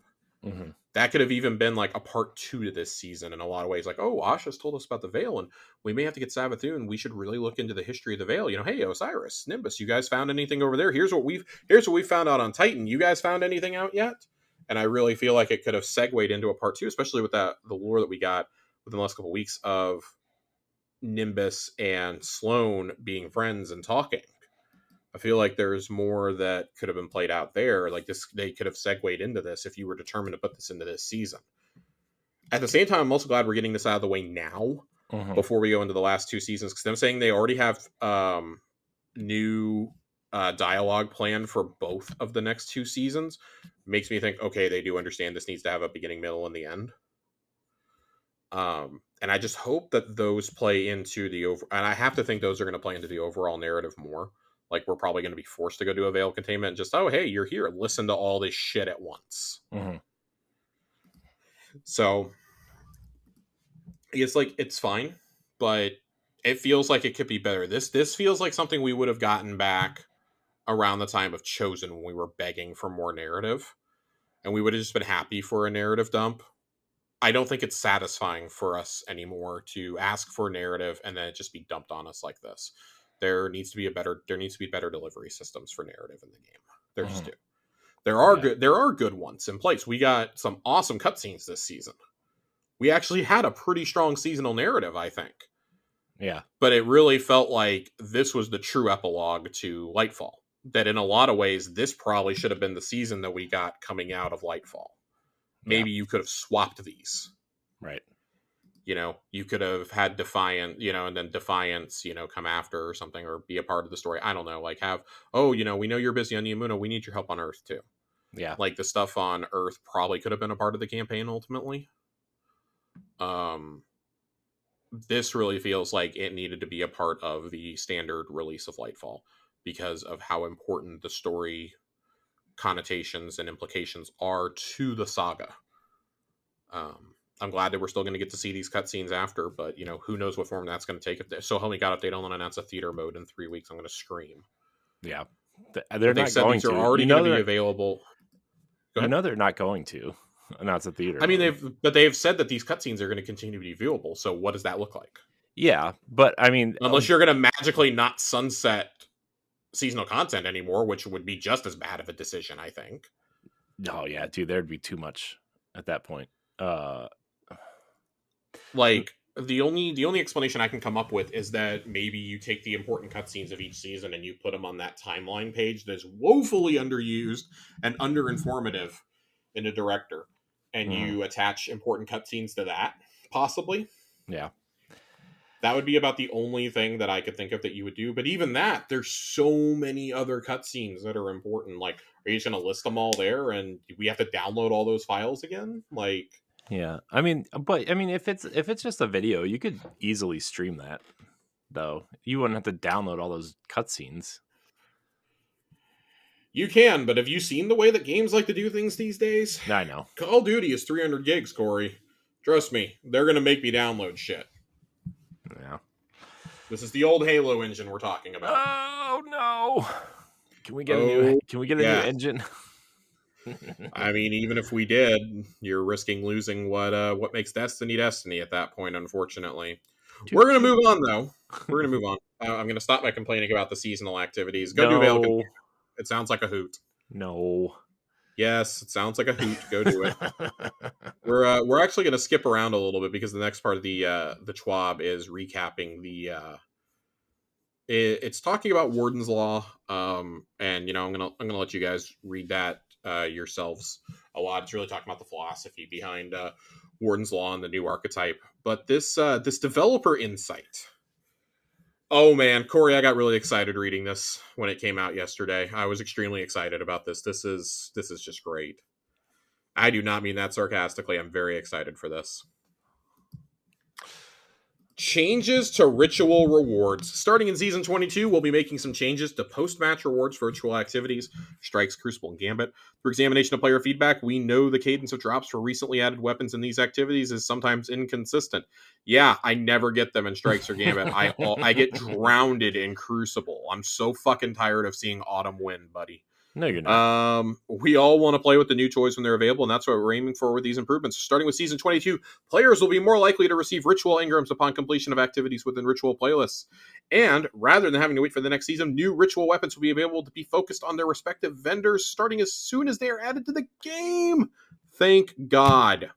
Mm-hmm. That could have even been like a part 2 to this season in a lot of ways. Like, oh, Asha's told us about the Veil, and we may have to get Savathun. We should really look into the history of the Veil. You know, hey, Osiris, Nimbus, you guys found anything over there? Here's what we found out on Titan. You guys found anything out yet? And I really feel like it could have segued into a part 2, especially with the lore that we got within the last couple of weeks of Nimbus and Sloane being friends and talking. I feel like there's more that could have been played out there. Like this, they could have segued into this if you were determined to put this into this season. At the same time, I'm also glad we're getting this out of the way now before we go into the last 2 seasons, because I'm saying they already have new dialogue planned for both of the next 2 seasons. Makes me think, okay, they do understand this needs to have a beginning, middle, and the end. And I just hope that those play into the and I have to think those are going to play into the overall narrative more. Like, we're probably going to be forced to go do a Veil containment and just, oh, hey, you're here. Listen to all this shit at once. Mm-hmm. So, it's like, it's fine, but it feels like it could be better. This feels like something we would have gotten back around the time of Chosen when we were begging for more narrative. And we would have just been happy for a narrative dump. I don't think it's satisfying for us anymore to ask for narrative and then it just be dumped on us like this. There needs to be better delivery systems for narrative in the game. There just do. There are good ones in place. We got some awesome cutscenes this season. We actually had a pretty strong seasonal narrative, I think. Yeah. But it really felt like this was the true epilogue to Lightfall. That in a lot of ways, this probably should have been the season that we got coming out of Lightfall. Maybe you could have swapped these. Right. You know, you could have had Defiant, you know, and then Defiance, you know, come after or something, or be a part of the story. I don't know. Like, have, oh, you know, we know you're busy on Neomuna. We need your help on Earth, too. Yeah. Like, the stuff on Earth probably could have been a part of the campaign, ultimately. This really feels like it needed to be a part of the standard release of Lightfall because of how important the story connotations and implications are to the saga. I'm glad that we're still going to get to see these cutscenes after, but, you know, who knows what form that's going to take. If So Help Me God if they don't announce a theater mode in 3 weeks, I'm going to scream. Yeah. They're not said going these are to. already going to be available. Go ahead. You know they're not going to announce a theater I mean, mode. they've said that these cutscenes are going to continue to be viewable, so what does that look like? Yeah, but I mean... Unless you're going to magically not sunset seasonal content anymore, which would be just as bad of a decision, I think. Oh, yeah, dude, there'd be too much at that point. Like, the only explanation I can come up with is that maybe you take the important cutscenes of each season and you put them on that timeline page that's woefully underused and underinformative in a director, and you attach important cutscenes to that, possibly. Yeah. That would be about the only thing that I could think of that you would do. But even that, there's so many other cutscenes that are important. Like, are you just going to list them all there and we have to download all those files again? Like... Yeah, I mean, if it's just a video, you could easily stream that, though. You wouldn't have to download all those cutscenes. You can, but have you seen the way that games like to do things these days? I know. Call of Duty is 300 gigs, Corey. Trust me, they're gonna make me download shit. Yeah. This is the old Halo engine we're talking about. Oh no! Can we get a new engine? I mean, even if we did, you're risking losing what makes Destiny Destiny at that point, unfortunately. We're going to move on, though. We're going to move on. I'm going to stop by complaining about the seasonal activities. Go do Veil. It sounds like a hoot. No. Yes, it sounds like a hoot. Go do it. We're actually going to skip around a little bit because the next part of the TWAB is recapping the... it's talking about Warden's Law, and, you know, I'm gonna let you guys read that yourselves a lot. It's really talking about the philosophy behind Warden's Law and the new archetype. But this developer insight. Oh man, Corey, I got really excited reading this when it came out yesterday. I was extremely excited about this. This is just great. I do not mean that sarcastically. I'm very excited for this. Changes to ritual rewards. Starting in Season 22, we'll be making some changes to post-match rewards for ritual activities, Strikes, Crucible, and Gambit. Through examination of player feedback, we know the cadence of drops for recently added weapons in these activities is sometimes inconsistent. Yeah, I never get them in Strikes or Gambit. I get drowned in Crucible. I'm so fucking tired of seeing Autumn win, buddy. No, you're not. We all want to play with the new toys when they're available, and that's what we're aiming for with these improvements. Starting with Season 22, players will be more likely to receive ritual engrams upon completion of activities within ritual playlists. And rather than having to wait for the next season, new ritual weapons will be available to be focused on their respective vendors starting as soon as they are added to the game. Thank God.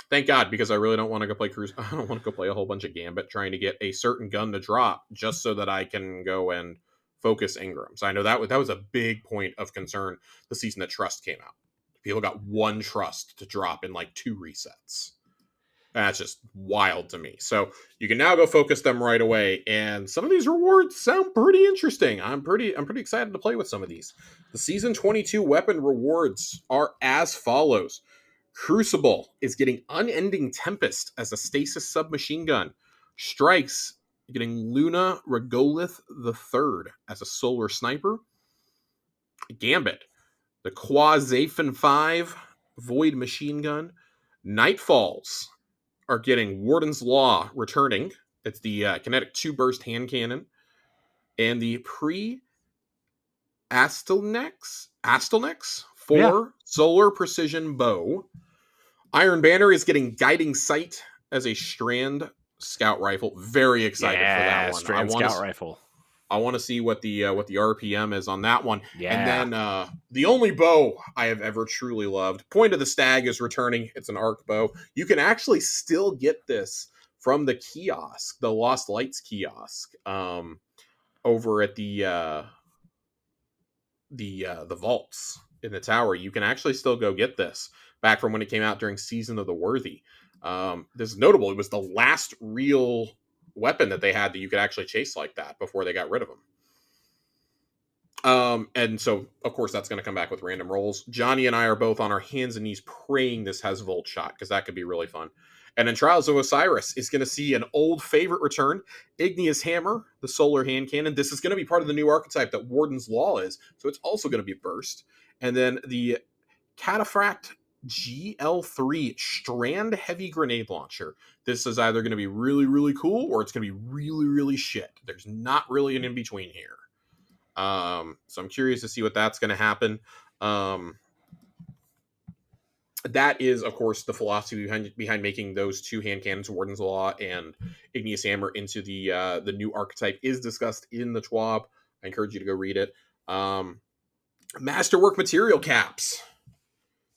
Thank God, because I really don't want to go play Cruise. I don't want to go play a whole bunch of Gambit trying to get a certain gun to drop just so that I can go and focus engrams. I know that was a big point of concern the season that Trust came out. People got one Trust to drop in like 2 resets. That's just wild to me. So you can now go focus them right away, and some of these rewards sound pretty interesting. I'm pretty excited to play with some of these. The Season 22 weapon rewards are as follows. Crucible is getting Unending Tempest as a stasis submachine gun. Strikes getting Luna Regolith III as a solar sniper. Gambit, the Quazaphin 5 Void machine gun. Nightfalls are getting Warden's Law returning. It's the Kinetic 2 burst hand cannon. And the Astelnex 4 solar precision bow. Iron Banner is getting Guiding Sight as a Strand Scout Rifle. Very excited for that one. Strand Scout Rifle. I want to see what the RPM is on that one. Yeah. And then the only bow I have ever truly loved, Point of the Stag, is returning. It's an arc bow. You can actually still get this from the kiosk, the Lost Lights kiosk, over at the vaults in the tower. You can actually still go get this back from when it came out during Season of the Worthy. This is notable. It was the last real weapon that they had that you could actually chase like that before they got rid of them. And so, of course, that's going to come back with random rolls. Johnny and I are both on our hands and knees praying this has Volt Shot, because that could be really fun. And then Trials of Osiris is going to see an old favorite return, Igneous Hammer, the solar hand cannon. This is going to be part of the new archetype that Warden's Law is, so it's also going to be burst. And then the Cataphract GL3 Strand Heavy Grenade Launcher. This is either going to be really, really cool, or it's going to be really, really shit. There's not really an in-between here. So I'm curious to see what that's going to happen. That is, of course, the philosophy behind making those 2 hand cannons, Warden's Law and Igneous Hammer, into the new archetype is discussed in the TWAB. I encourage you to go read it. Masterwork material caps.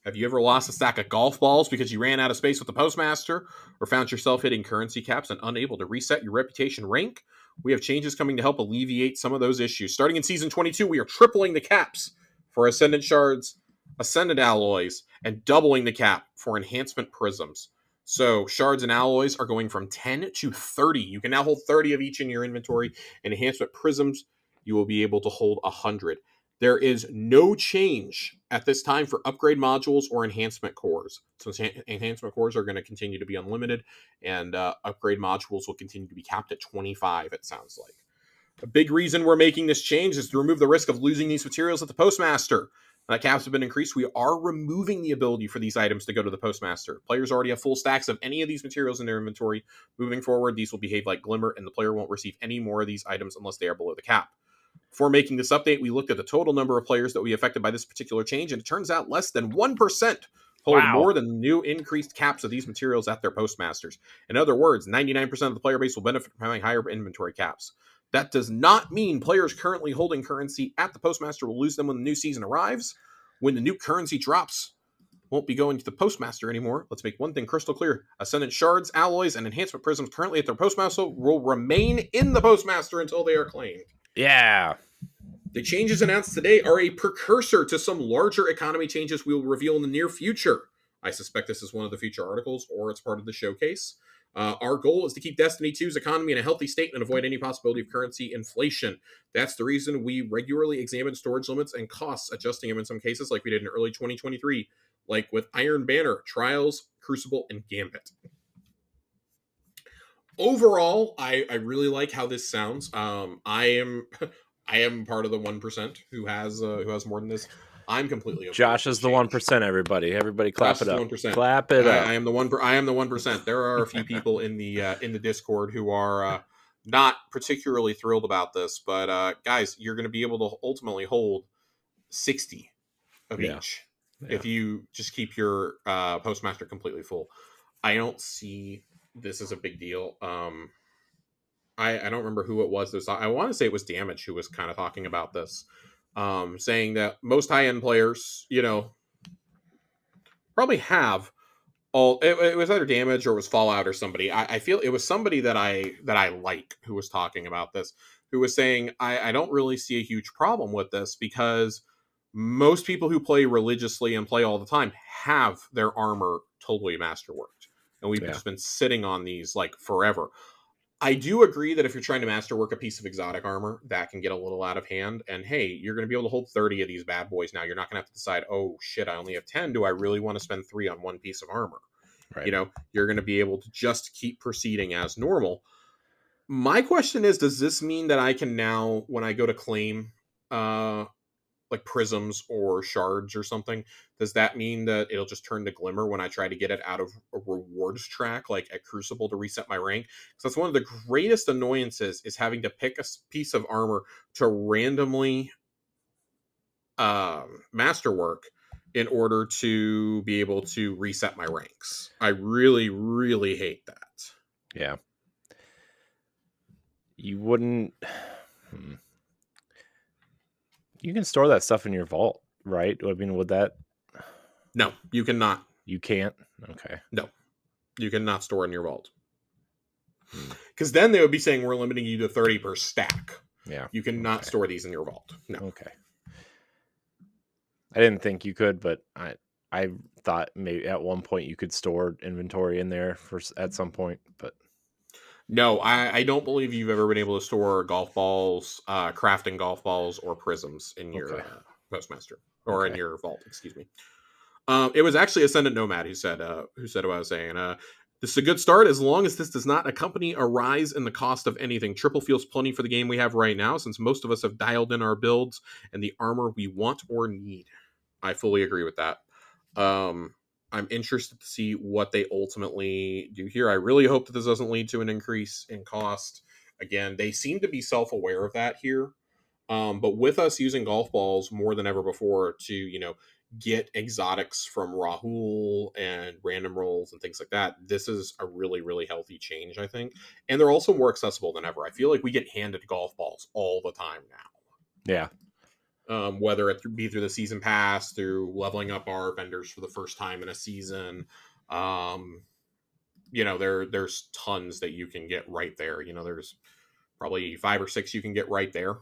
Have you ever lost a stack of golf balls because you ran out of space with the postmaster, or found yourself hitting currency caps and unable to reset your reputation rank? We have changes coming to help alleviate some of those issues. Starting in Season 22, we are tripling the caps for Ascendant Shards, Ascendant Alloys, and doubling the cap for Enhancement Prisms. So Shards and Alloys are going from 10 to 30. You can now hold 30 of each in your inventory. And Enhancement Prisms, you will be able to hold 100. There is no change at this time for upgrade modules or enhancement cores. So enhancement cores are going to continue to be unlimited, and upgrade modules will continue to be capped at 25, it sounds like. A big reason we're making this change is to remove the risk of losing these materials at the postmaster. Now that caps have been increased, we are removing the ability for these items to go to the postmaster. Players already have full stacks of any of these materials in their inventory. Moving forward, these will behave like Glimmer, and the player won't receive any more of these items unless they are below the cap. Before making this update, we looked at the total number of players that will be affected by this particular change, and it turns out less than 1% hold more than the new increased caps of these materials at their postmasters. In other words, 99% of the player base will benefit from having higher inventory caps. That does not mean players currently holding currency at the postmaster will lose them when the new season arrives. When the new currency drops, won't be going to the postmaster anymore. Let's make one thing crystal clear. Ascendant Shards, Alloys, and Enhancement Prisms currently at their postmaster will remain in the postmaster until they are claimed. Yeah. The changes announced today are a precursor to some larger economy changes we will reveal in the near future. I suspect this is one of the future articles, or it's part of the showcase. Our goal is to keep Destiny 2's economy in a healthy state and avoid any possibility of currency inflation. That's the reason we regularly examine storage limits and costs, adjusting them in some cases like we did in early 2023, like with Iron Banner, Trials, Crucible, and Gambit. Overall, I really like how this sounds. I am part of the 1% who has more than this. I'm completely okay. Josh is the 1%. Everybody, clap Josh it up. 1%. Clap it up. I am the 1%. There are a few people in the Discord who are not particularly thrilled about this, but guys, you're going to be able to ultimately hold 60 of Yeah. each. Yeah. If you just keep your postmaster completely full. I don't see this as a big deal. I don't remember who it was. I want to say it was Damage who was kind of talking about this, saying that most high end players, probably have all. It was either Damage or it was Fallout or somebody. I feel it was somebody that I like who was talking about this, who was saying I don't really see a huge problem with this because most people who play religiously and play all the time have their armor totally masterworked, and we've Yeah. just been sitting on these like forever. I do agree that if you're trying to masterwork a piece of exotic armor, that can get a little out of hand. And hey, you're going to be able to hold 30 of these bad boys now. You're not going to have to decide, oh shit, I only have 10. Do I really want to spend 3 on one piece of armor? Right. You're going to be able to just keep proceeding as normal. My question is, does this mean that I can now, when I go to claim like prisms or shards or something, does that mean that it'll just turn to glimmer when I try to get it out of a rewards track like at Crucible to reset my rank? Because that's one of the greatest annoyances, is having to pick a piece of armor to randomly masterwork in order to be able to reset my ranks. I really, really hate that. Yeah. You wouldn't. You can store that stuff in your vault, right? I mean, would that? No, you cannot. You can't. Okay. No, you cannot store in your vault. Because then they would be saying we're limiting you to 30 per stack. Yeah. You cannot store these in your vault. No. Okay. I didn't think you could, but I thought maybe at one point you could store inventory in there at some point, but no, I don't believe you've ever been able to store golf balls, crafting golf balls, or prisms in your postmaster or in your vault. Excuse me. It was actually Ascendant Nomad who said what I was saying. This is a good start as long as this does not accompany a rise in the cost of anything. Triple feels plenty for the game we have right now, since most of us have dialed in our builds and the armor we want or need. I fully agree with that. I'm interested to see what they ultimately do here. I really hope that this doesn't lead to an increase in cost. Again, they seem to be self-aware of that here. But with us using golf balls more than ever before to, get exotics from Rahul and random rolls and things like that, this is a really, really healthy change, I think. And they're also more accessible than ever. I feel like we get handed golf balls all the time now. yeah. Whether it be through the season pass, through leveling up our vendors for the first time in a season. There's tons that you can get right there. There's probably 5 or 6 you can get right there.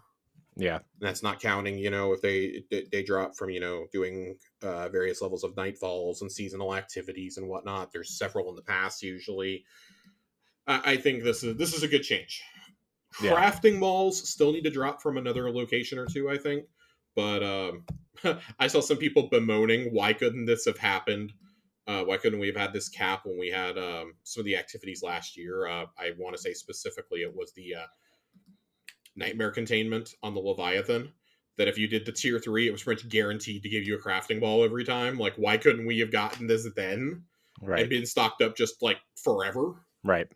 Yeah. And that's not counting, if they drop from, doing various levels of nightfalls and seasonal activities and whatnot. There's several in the past usually. I think this is a good change. Yeah. Crafting balls still need to drop from another location or two, I think. But I saw some people bemoaning, why couldn't this have happened? Why couldn't we have had this cap when we had some of the activities last year? I want to say specifically it was the Nightmare Containment on the Leviathan, that if you did the tier 3, it was pretty much guaranteed to give you a crafting ball every time. Like, why couldn't we have gotten this then? Right. And been stocked up just, like, forever? Right.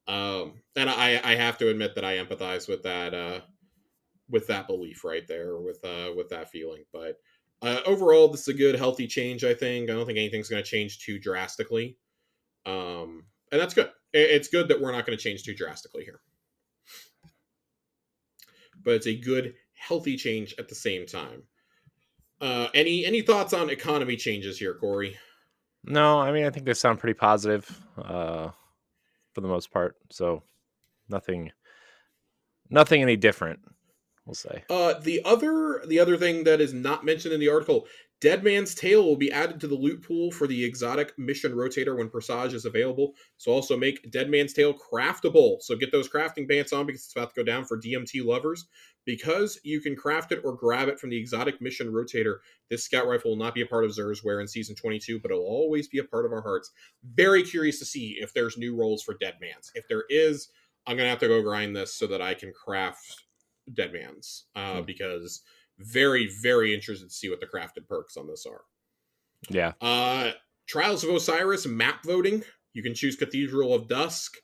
And I have to admit that I empathize with that belief right there, with that feeling. But overall, this is a good, healthy change, I think. I don't think anything's going to change too drastically. And that's good. It's good that we're not going to change too drastically here. But it's a good, healthy change at the same time. Any thoughts on economy changes here, Corey? No, I mean, I think they sound pretty positive for the most part. So nothing any different, we'll say. The other thing that is not mentioned in the article, Dead Man's Tale will be added to the loot pool for the exotic mission rotator when Presage is available. So also make Dead Man's Tale craftable. So get those crafting pants on because it's about to go down for DMT lovers. Because you can craft it or grab it from the exotic mission rotator, this scout rifle will not be a part of Xur's wear in Season 22, but it'll always be a part of our hearts. Very curious to see if there's new roles for Dead Man's. If there is, I'm going to have to go grind this so that I can craft Dead Man's, because very, very interested to see what the crafted perks on this are. Yeah. Trials of Osiris map voting. You can choose Cathedral of Dusk,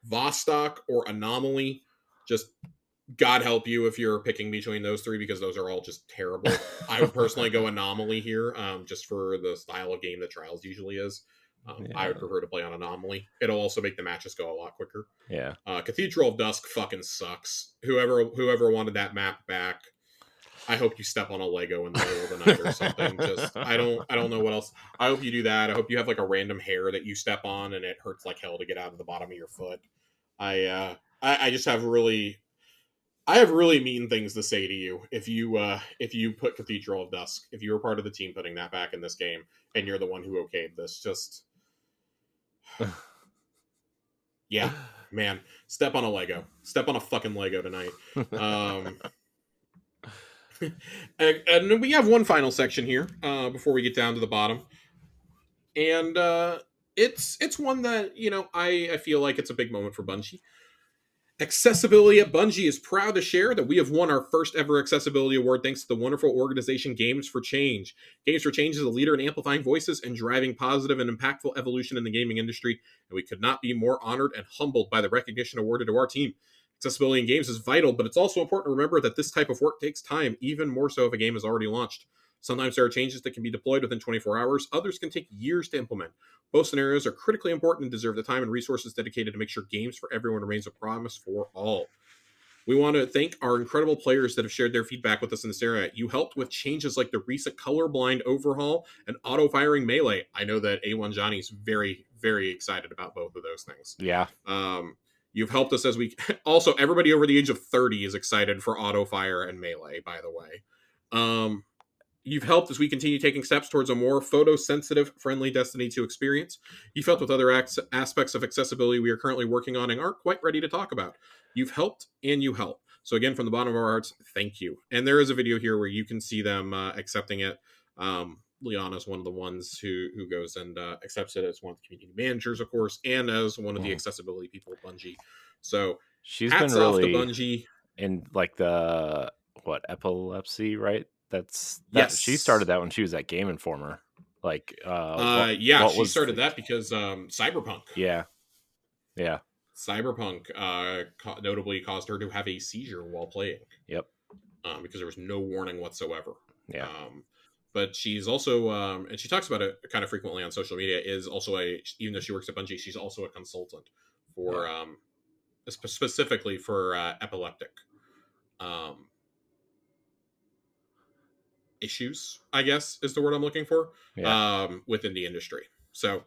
Vostok, or Anomaly. Just God help you if you're picking between those three, because those are all just terrible. I would personally go Anomaly here, just for the style of game that Trials usually is. I would prefer to play on Anomaly. It'll also make the matches go a lot quicker. Yeah. Cathedral of Dusk fucking sucks. Whoever wanted that map back, I hope you step on a Lego in the middle of the night or something. Just I don't know what else. I hope you do that. I hope you have like a random hair that you step on and it hurts like hell to get out of the bottom of your foot. I just have really mean things to say to you if you put Cathedral of Dusk, if you were part of the team putting that back in this game and you're the one who okayed this. Just yeah, man, step on a Lego. Step on a fucking Lego tonight. And we have one final section here before we get down to the bottom, and it's one that I feel like it's a big moment for Bungie. Accessibility at Bungie is proud to share that we have won our first ever accessibility award thanks to the wonderful organization Games for Change. Games for Change is a leader in amplifying voices and driving positive and impactful evolution in the gaming industry, and we could not be more honored and humbled by the recognition awarded to our team. Accessibility in games is vital, but it's also important to remember that this type of work takes time, even more so if a game is already launched. Sometimes there are changes that can be deployed within 24 hours, others can take years to implement. Both scenarios are critically important and deserve the time and resources dedicated to make sure Games for Everyone remains a promise for all. We want to thank our incredible players that have shared their feedback with us in this area. You helped with changes like the recent colorblind overhaul and auto-firing melee. I know that A1 Johnny's very, very excited about both of those things. Yeah. You've helped us as we... Also, everybody over the age of 30 is excited for auto-fire and melee, by the way. You've helped as we continue taking steps towards a more photosensitive, friendly Destiny 2 experience. You've helped with other aspects of accessibility we are currently working on and aren't quite ready to talk about. You've helped, and you help. So again, from the bottom of our hearts, thank you. And there is a video here where you can see them accepting it. Liana's one of the ones who goes and accepts it as one of the community managers, of course, and as one of the accessibility people at Bungie. So she's hats been really off to Bungie. in like the epilepsy, right? Yes. She started that when she was at Game Informer. Like she started that because Cyberpunk. Yeah. Cyberpunk notably caused her to have a seizure while playing. Yep. Because there was no warning whatsoever. Yeah. But she's also, and she talks about it kind of frequently on social media, is also even though she works at Bungie, she's also a consultant for, specifically for epileptic issues, I guess is the word I'm looking for, within the industry. So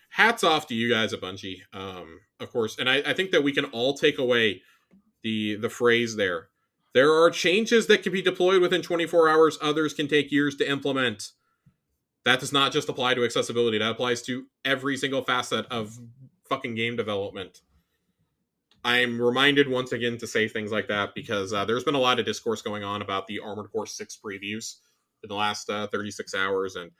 hats off to you guys at Bungie, of course. And I think that we can all take away the phrase there. There are changes that can be deployed within 24 hours. Others can take years to implement. That does not just apply to accessibility. That applies to every single facet of fucking game development. I'm reminded once again to say things like that because there's been a lot of discourse going on about the Armored Core 6 previews in the last 36 hours. And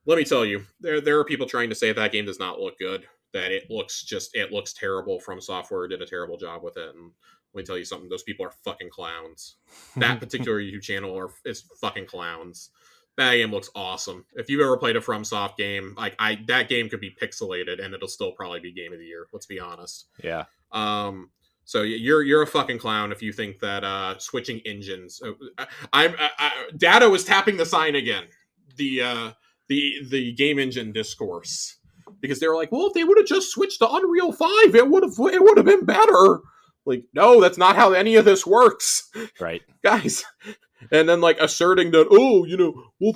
let me tell you, there are people trying to say that game does not look good, that it looks terrible. From Software did a terrible job with it. And let me tell you something, those people are fucking clowns. That particular YouTube channel is fucking clowns. That game looks awesome. If you've ever played a FromSoft game, that game could be pixelated and it'll still probably be Game of the Year. Let's be honest. Yeah. So you're a fucking clown if you think that switching engines. Data was tapping the sign again. The game engine discourse, because they were like, well, if they would have just switched to Unreal 5, it would have been better. Like, no, that's not how any of this works. Right. Guys. And then, asserting that,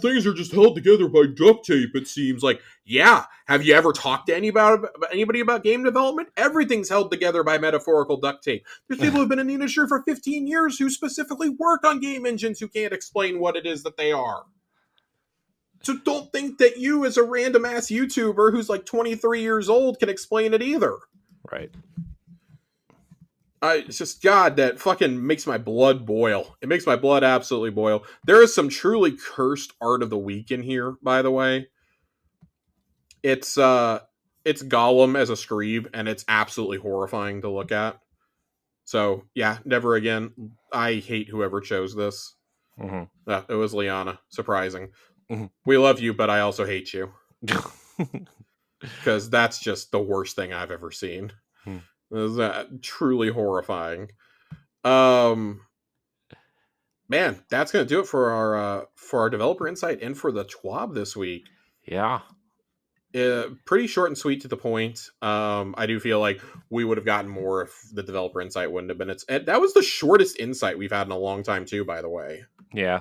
things are just held together by duct tape, it seems. Like, yeah, have you ever talked to anybody about game development? Everything's held together by metaphorical duct tape. There's people who've been in the industry for 15 years who specifically work on game engines who can't explain what it is that they are. So don't think that you, as a random-ass YouTuber who's 23 years old, can explain it either. Right. It's just, God, that fucking makes my blood boil. It makes my blood absolutely boil. There is some truly cursed art of the week in here, by the way. It's Gollum as a Screeb, and it's absolutely horrifying to look at. So, yeah, never again. I hate whoever chose this. Mm-hmm. It was Liana. Surprising. Mm-hmm. We love you, but I also hate you. Because that's just the worst thing I've ever seen. It was truly horrifying. Um, man, that's gonna do it for our developer insight and for the TWAB this week. Yeah. Pretty short and sweet to the point. I do feel like we would have gotten more if the developer insight wouldn't have been. That was the shortest insight we've had in a long time too, by the way. Yeah.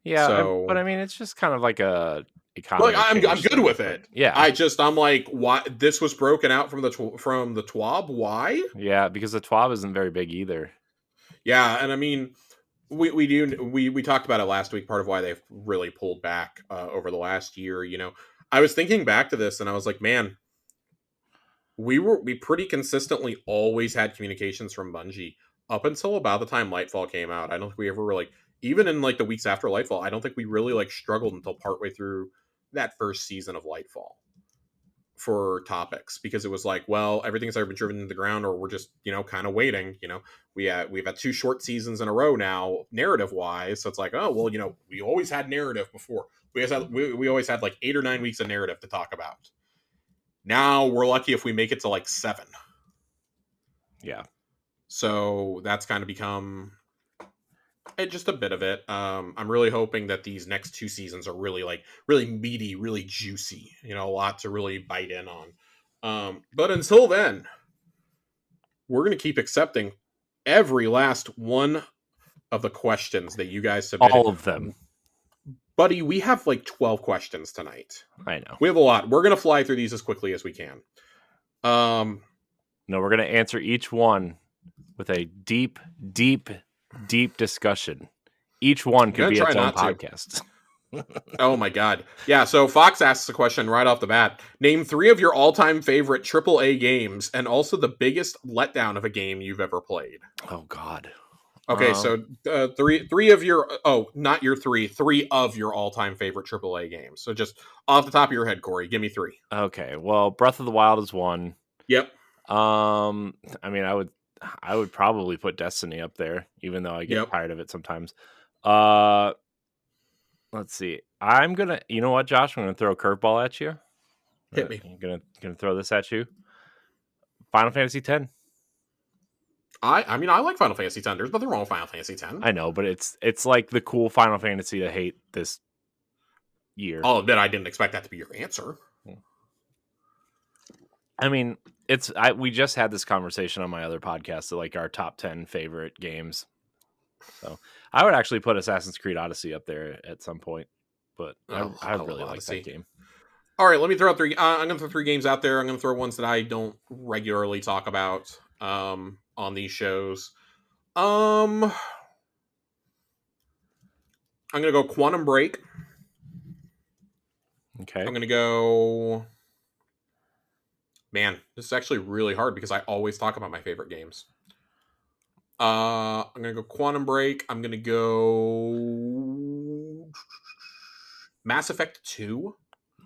Yeah. So, But I mean, it's just kind of like a like, economy I'm change good thing, with but it. yeah. I'm like, why this was broken out from the TWAB? Why? Yeah, because the TWAB isn't very big either. Yeah, and I mean, we talked about it last week. Part of why they've really pulled back over the last year. I was thinking back to this, and I was like, man, we pretty consistently always had communications from Bungie up until about the time Lightfall came out. I don't think we ever really, even in like the weeks after Lightfall, I don't think we really like struggled until partway through that first season of Lightfall for topics, because it was like, well, everything's either been driven to the ground or we're just kind of waiting. We've had two short seasons in a row now, narrative wise, so it's like, oh well, we always had narrative before. We always had like 8 or 9 weeks of narrative to talk about. Now we're lucky if we make it to like 7. Yeah. So that's kind of become just a bit of it. I'm really hoping that these next 2 seasons are really meaty, really juicy. A lot to really bite in on. But until then, we're going to keep accepting every last one of the questions that you guys submitted. All of them. Buddy, we have like 12 questions tonight. I know. We have a lot. We're going to fly through these as quickly as we can. No, we're going to answer each one with a deep, deep, deep discussion. Each one could be its own podcast. Oh my god. Yeah, so Fox asks a question right off the bat. Name 3 of your all-time favorite AAA games and also the biggest letdown of a game you've ever played. Oh god. Okay, so three of your not your 3 of your all-time favorite AAA games. So just off the top of your head, Corey, give me 3. Okay, well, Breath of the Wild is one. Yep. I mean, I would probably put Destiny up there, even though I get tired of it sometimes. Let's see. I'm gonna, you know what, Josh? I'm gonna throw a curveball at you. Hit me. I'm gonna throw this at you. Final Fantasy X. I mean, I like Final Fantasy X. There's nothing wrong with Final Fantasy X. I know, but it's like the cool Final Fantasy to hate this year. I'll admit I didn't expect that to be your answer. I mean, we just had this conversation on my other podcast, like our top 10 favorite games. So I would actually put Assassin's Creed Odyssey up there at some point, but I really like that game. All right, let me throw out 3. I'm going to throw 3 games out there. I'm going to throw ones that I don't regularly talk about on these shows. I'm going to go Quantum Break. Okay. I'm going to go... Man, this is actually really hard because I always talk about my favorite games. I'm going to go Quantum Break. I'm going to go Mass Effect 2.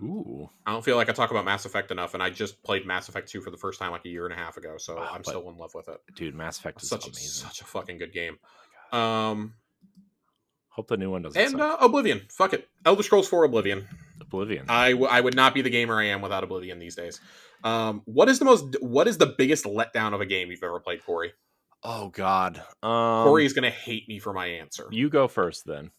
Ooh. I don't feel like I talk about Mass Effect enough, and I just played Mass Effect 2 for the first time like a year and a half ago, so I'm still in love with it. Dude, Mass Effect is amazing. Such a fucking good game. Hope the new one doesn't and Oblivion. Fuck it. Elder Scrolls 4 Oblivion. I would not be the gamer I am without Oblivion these days. What is the biggest letdown of a game you've ever played, Corey? Oh god. Corey's gonna hate me for my answer. You go first then.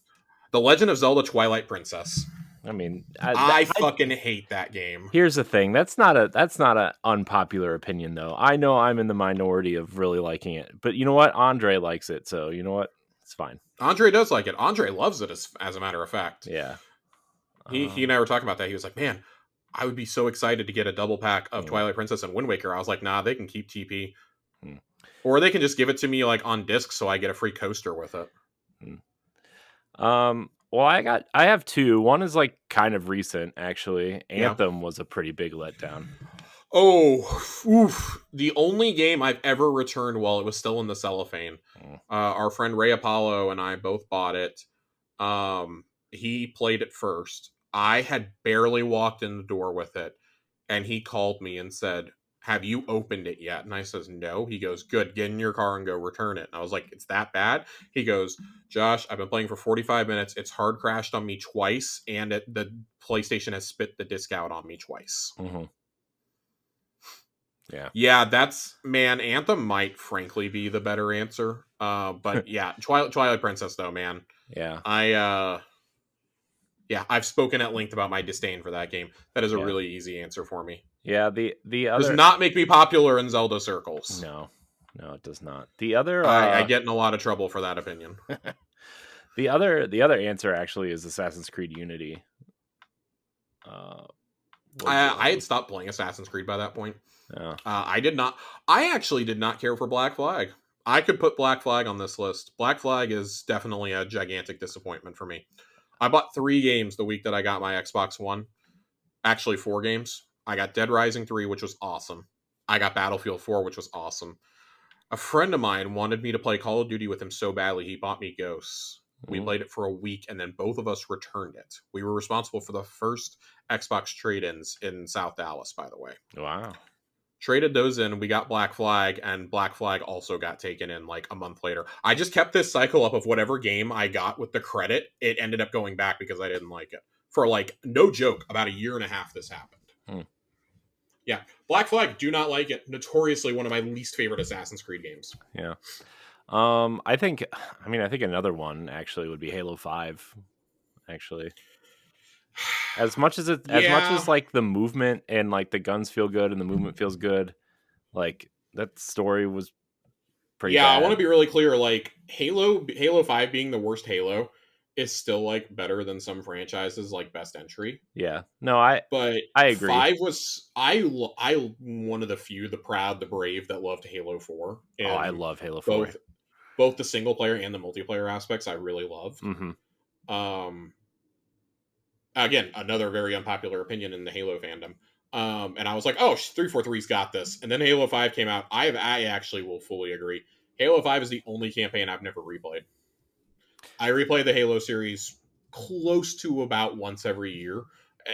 The Legend of Zelda Twilight Princess. I mean, I fucking hate that game. Here's the thing. That's not an unpopular opinion, though. I know I'm in the minority of really liking it, but you know what? Andre likes it, so you know what? It's fine. Andre does like it. Andre loves it, as a matter of fact. Yeah. He and I were talking about that. He was like, man, I would be so excited to get a double pack of Twilight Princess and Wind Waker. I was like, nah, they can keep TP. Or they can just give it to me like on disc so I get a free coaster with it. Well, I have 2. One is like kind of recent, actually. Anthem was a pretty big letdown. Oh, oof. The only game I've ever returned while it was still in the cellophane. Our friend Ray Apollo and I both bought it. He played it first. I had barely walked in the door with it, and he called me and said, have you opened it yet? And I says, no. He goes, good, get in your car and go return it. And I was like, it's that bad? He goes, Josh, I've been playing for 45 minutes. It's hard crashed on me twice, and the PlayStation has spit the disc out on me twice. Mm-hmm. Yeah, that's, man, Anthem might frankly be the better answer. But yeah, Twilight Princess though, man. Yeah. I've spoken at length about my disdain for that game. That is a Yeah. really easy answer for me. Yeah. The Does other not make me popular in Zelda circles. no, it does not. The other I get in a lot of trouble for that opinion. the other answer actually is Assassin's Creed Unity. I had stopped playing Assassin's Creed by that point. Oh. I actually did not care for Black Flag. I could put Black Flag on this list. Black Flag is definitely a gigantic disappointment for me. I bought 3 games the week that I got my Xbox One. Actually, 4 games. I got Dead Rising 3, which was awesome. I got Battlefield 4, which was awesome. A friend of mine wanted me to play Call of Duty with him so badly, he bought me Ghosts. We played it for a week, and then both of us returned it. We were responsible for the first Xbox trade-ins in South Dallas, by the way. Wow. Traded those in, we got Black Flag, and Black Flag also got taken in like a month later. I just kept this cycle up of whatever game I got with the credit, it ended up going back because I didn't like it. For like, no joke, about a year and a half this happened. Yeah, Black Flag, do not like it. Notoriously one of my least favorite Assassin's Creed games. Yeah. I think another one actually would be Halo 5. Actually, as much as like the movement and like the guns feel good and the movement feels good, like that story was pretty bad. I want to be really clear. Like Halo 5 being the worst Halo is still like better than some franchises like Best Entry. Yeah, no, I agree. 5 was I one of the few, the proud, the brave that loved Halo 4. And I love Halo 4. Both the single player and the multiplayer aspects I really loved. Again, another very unpopular opinion in the Halo fandom. And I was like, oh, 343's got this. And then Halo 5 came out. I actually will fully agree. Halo 5 is the only campaign I've never replayed. I replay the Halo series close to about once every year.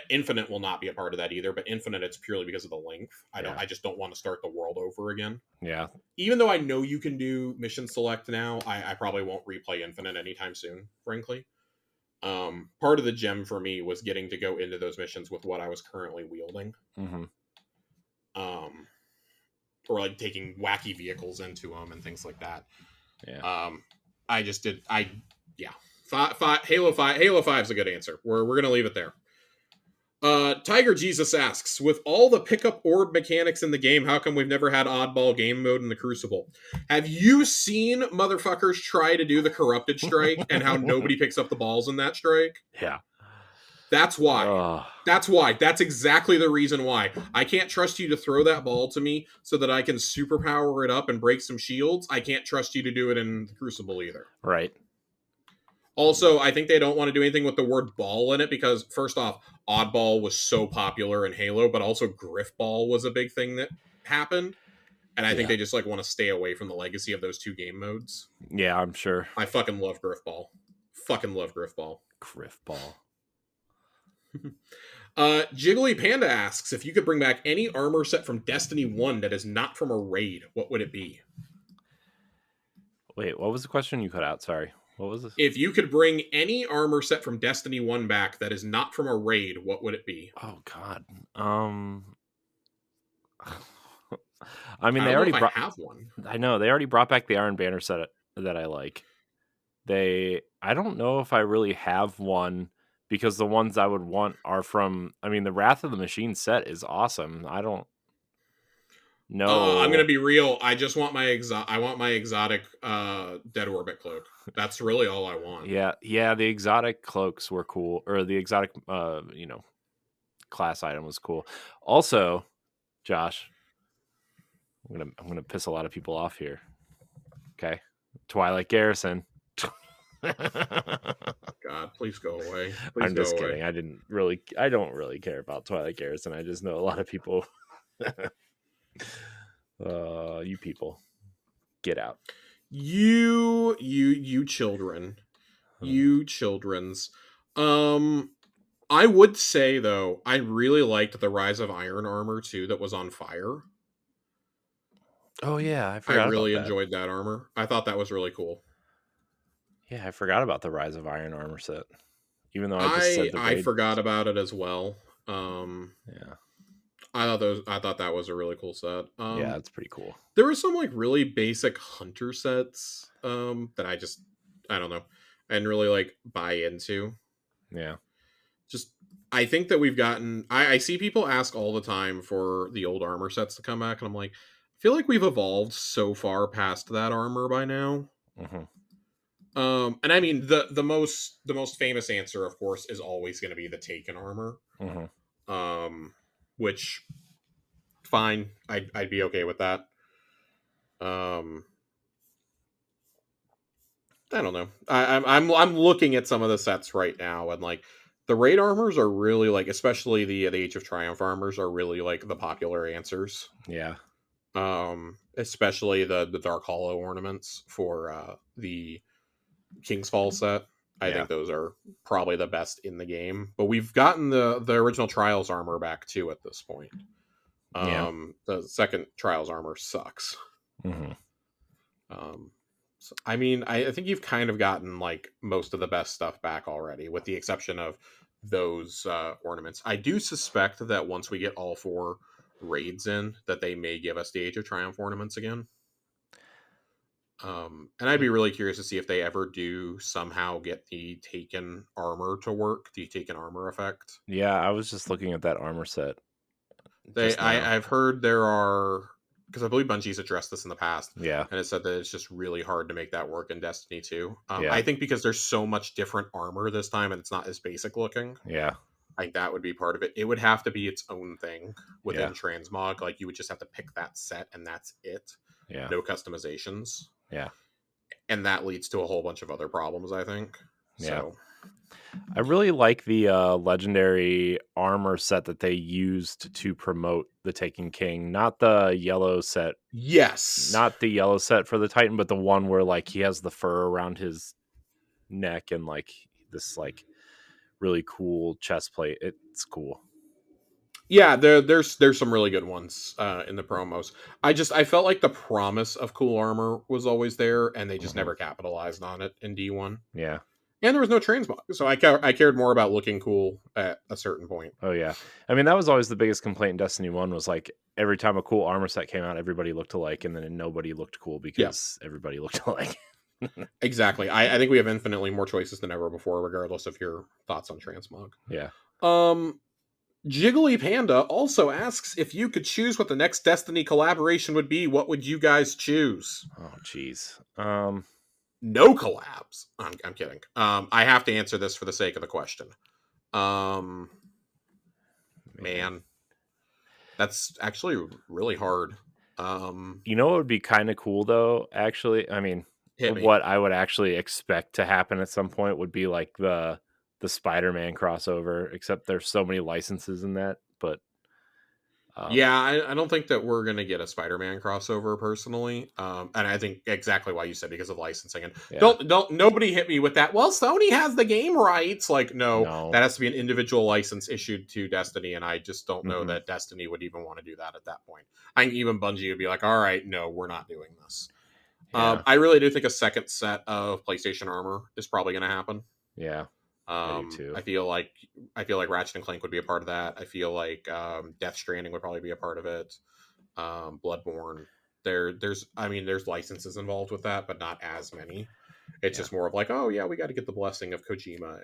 Infinite will not be a part of that either, but Infinite, it's purely because of the length. I just don't want to start the world over again. Yeah. Even though I know you can do mission select now, I probably won't replay Infinite anytime soon, frankly. Part of the gem for me was getting to go into those missions with what I was currently wielding. Or like taking wacky vehicles into them and things like that. Yeah. Halo 5 is a good answer. We're going to leave it there. Tiger Jesus asks, with all the pickup orb mechanics in the game, how come we've never had oddball game mode in the Crucible? Have you seen motherfuckers try to do the corrupted strike and how nobody picks up the balls in that strike? Yeah. That's why. That's why. That's exactly the reason why. I can't trust you to throw that ball to me so that I can superpower it up and break some shields. I can't trust you to do it in the Crucible either. Right. Also, I think they don't want to do anything with the word ball in it because, first off, Oddball was so popular in Halo, but also Griffball was a big thing that happened. And I think they just like want to stay away from the legacy of those 2 game modes. Yeah, I'm sure. I fucking love Griffball. Fucking love Griffball. Griffball. Jiggly Panda asks, if you could bring back any armor set from Destiny 1 that is not from a raid, what would it be? Wait, what was the question you cut out? Sorry. What was this? If you could bring any armor set from Destiny 1 back that is not from a raid, what would it be? Oh, God. I mean, they already have one. I know. They already brought back the Iron Banner set that I like. I don't know if I really have one because the ones I would want are from, I mean, the Wrath of the Machine set is awesome. I don't know. I'm going to be real. I just want my exotic Dead Orbit cloak. That's really all I want. Yeah. The exotic cloaks were cool, or the exotic, class item was cool. Also, Josh, I'm gonna piss a lot of people off here. Okay, Twilight Garrison. God, please go away. I'm just kidding. I don't really care about Twilight Garrison. I just know a lot of people. You people, get out. You children. You children's. I would say though, I really liked the Rise of Iron armor too that was on fire. Oh yeah, I really enjoyed that armor. I thought that was really cool. Yeah, I forgot about the Rise of Iron armor set. Even though I just said I forgot about it as well. Yeah. I thought that was a really cool set. Yeah, it's pretty cool. There were some like really basic hunter sets that I don't know, I didn't really like buy into. Yeah. Just I think that we've gotten I see people ask all the time for the old armor sets to come back, and I'm like, I feel like we've evolved so far past that armor by now. Mm-hmm. And I mean the most famous answer, of course, is always going to be the Taken armor. Mm-hmm. Which fine, I'd be okay with that. Um, I don't know. I'm looking at some of the sets right now, and like the raid armors are really like, especially the Age of Triumph armors are really like the popular answers. Yeah. Especially the Dark Hollow ornaments for the King's Fall set. I Yeah. think those are probably the best in the game. But we've gotten the original Trials armor back too at this point. Yeah. The second Trials armor sucks. Mm-hmm. So, I mean, I think you've kind of gotten like most of the best stuff back already, with the exception of those ornaments. I do suspect that once we get all 4 raids in, that they may give us the Age of Triumph ornaments again. And I'd be really curious to see if they ever do somehow get the Taken armor to work, the Taken armor effect. Yeah, I was just looking at that armor set just now. I've heard there are, because I believe Bungie's addressed this in the past, Yeah. and it said that it's just really hard to make that work in Destiny 2. Yeah. I think because there's so much different armor this time, and it's not as basic looking. Yeah. I think that would be part of it. It would have to be its own thing within Yeah. Transmog. Like, you would just have to pick that set, and that's it. Yeah. No customizations. Yeah. And that leads to a whole bunch of other problems, I think. Yeah. So I really like the legendary armor set that they used to promote the Taken King. Not the yellow set. yes. Not the yellow set for the Titan, but the one where like he has the fur around his neck and like this like really cool chest plate. It's cool. Yeah, there's some really good ones in the promos. I felt like the promise of cool armor was always there, and they just never capitalized on it in D1. Yeah. And there was no transmog, so I cared more about looking cool at a certain point. Oh yeah. I mean, that was always the biggest complaint in Destiny 1 was like every time a cool armor set came out, everybody looked alike, and then nobody looked cool because everybody looked alike. Exactly. I think we have infinitely more choices than ever before, regardless of your thoughts on transmog. Yeah. Jiggly Panda also asks, if you could choose what the next Destiny collaboration would be, what would you guys choose? Oh jeez. No collabs. I'm kidding. I have to answer this for the sake of the question. Man, that's actually really hard. You know what would be kind of cool though, actually? I mean, what I would actually expect to happen at some point would be like the Spider-Man crossover, except there's so many licenses in that, but yeah, I don't think that we're gonna get a Spider-Man crossover personally, and I think exactly why you said, because of licensing. And don't nobody hit me with that. Well, Sony has the game rights. Like, no, that has to be an individual license issued to Destiny, and I just don't know that Destiny would even want to do that at that point. I think even Bungie would be like, all right, no, we're not doing this. Yeah. I really do think a second set of PlayStation armor is probably going to happen. Yeah. I do too. I feel like Ratchet and Clank would be a part of that. I feel like Death Stranding would probably be a part of it. Bloodborne. There's licenses involved with that, but not as many. It's just more of like, oh yeah, we got to get the blessing of Kojima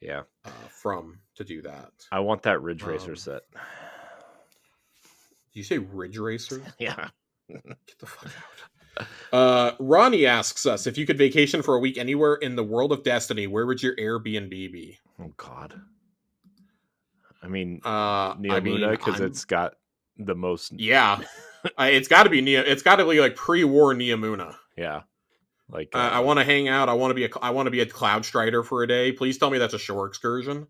and From to do that. I want that Ridge Racer set. Do you say Ridge Racer? Yeah. Get the fuck out. Ronnie asks us, if you could vacation for a week anywhere in the world of Destiny, where would your Airbnb be? Oh God. I mean, Neomuna, because it's got the most. Yeah, it's got to be It's got to be like pre-war Neomuna. Yeah, like I want to hang out. I want to be a Cloud Strider for a day. Please tell me that's a shore excursion.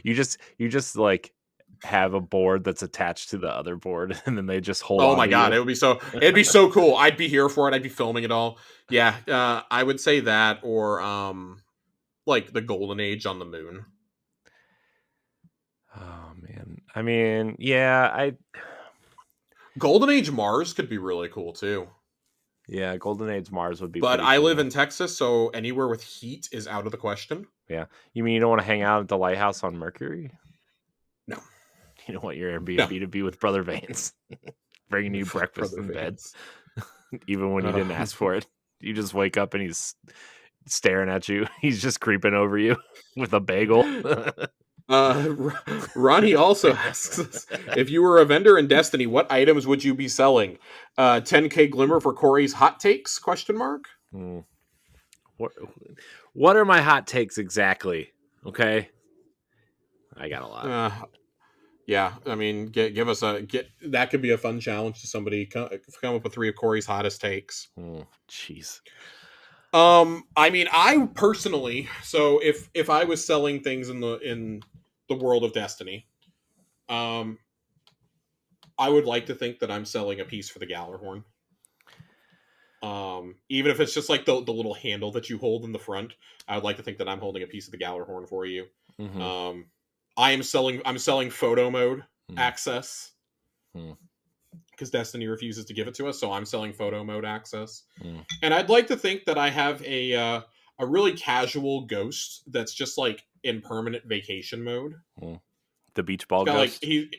You just like have a board that's attached to the other board, and then they just hold. Oh my God, it'd be so cool. I'd be here for it. I'd be filming it all. Yeah, I would say that, or like the Golden Age on the moon. Oh man, I mean, yeah, Golden Age Mars could be really cool too. Yeah, Golden Age Mars would be But pretty I live cool. in Texas, so anywhere with heat is out of the question. Yeah. You mean you don't want to hang out at the lighthouse on Mercury? No. You don't want your No. Airbnb to be with Brother Vance, bringing you breakfast Brother in bed, Vance. even when you didn't ask for it. You just wake up and he's staring at you. He's just creeping over you with a bagel. Ronnie also asks us, if you were a vendor in Destiny, what items would you be selling? 10k glimmer for Corey's hot takes? Question mark. What are my hot takes exactly? Okay, I got a lot. Yeah, I mean, give us that could be a fun challenge to somebody. Come up with 3 of Corey's hottest takes. Jeez. I mean, I personally, so if I was selling things in the world of Destiny, I would like to think that I'm selling a piece for the Gallarhorn. Even if it's just like the little handle that you hold in the front, I would like to think that I'm holding a piece of the Gallarhorn for you. Mm-hmm. I'm selling photo mode access because Destiny refuses to give it to us, so I'm selling photo mode access. And I'd like to think that I have a really casual ghost that's just like in permanent vacation mode. The beach ball ghost. Like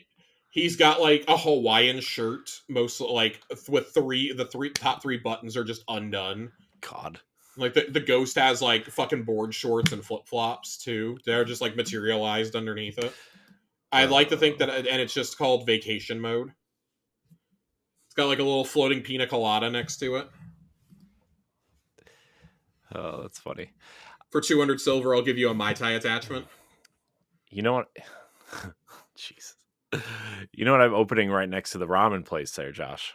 he's got like a Hawaiian shirt, mostly like with the top 3 buttons are just undone. God. Like the ghost has like fucking board shorts and flip flops too. They're just like materialized underneath it. I'd like to think that, and it's just called vacation mode. It's got like a little floating pina colada next to it. Oh, that's funny. For 200 silver, I'll give you a Mai Tai attachment. You know what? Jesus. You know what I'm opening right next to the ramen place there, Josh?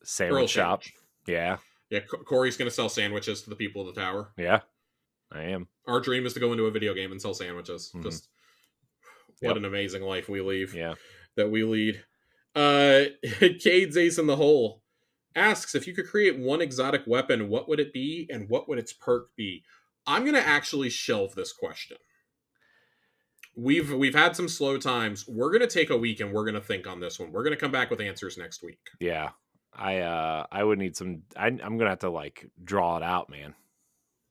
Sandwich shop. Yeah. Yeah, Corey's going to sell sandwiches to the people of the tower. Yeah, I am. Our dream is to go into a video game and sell sandwiches. Just what an amazing life we lead. Yeah. That we lead. Cade's Ace in the Hole asks, if you could create one exotic weapon, what would it be and what would its perk be? I'm going to actually shelve this question. We've had some slow times. We're going to take a week and we're going to think on this one. We're going to come back with answers next week. Yeah. I would need some. I'm gonna have to like draw it out, man.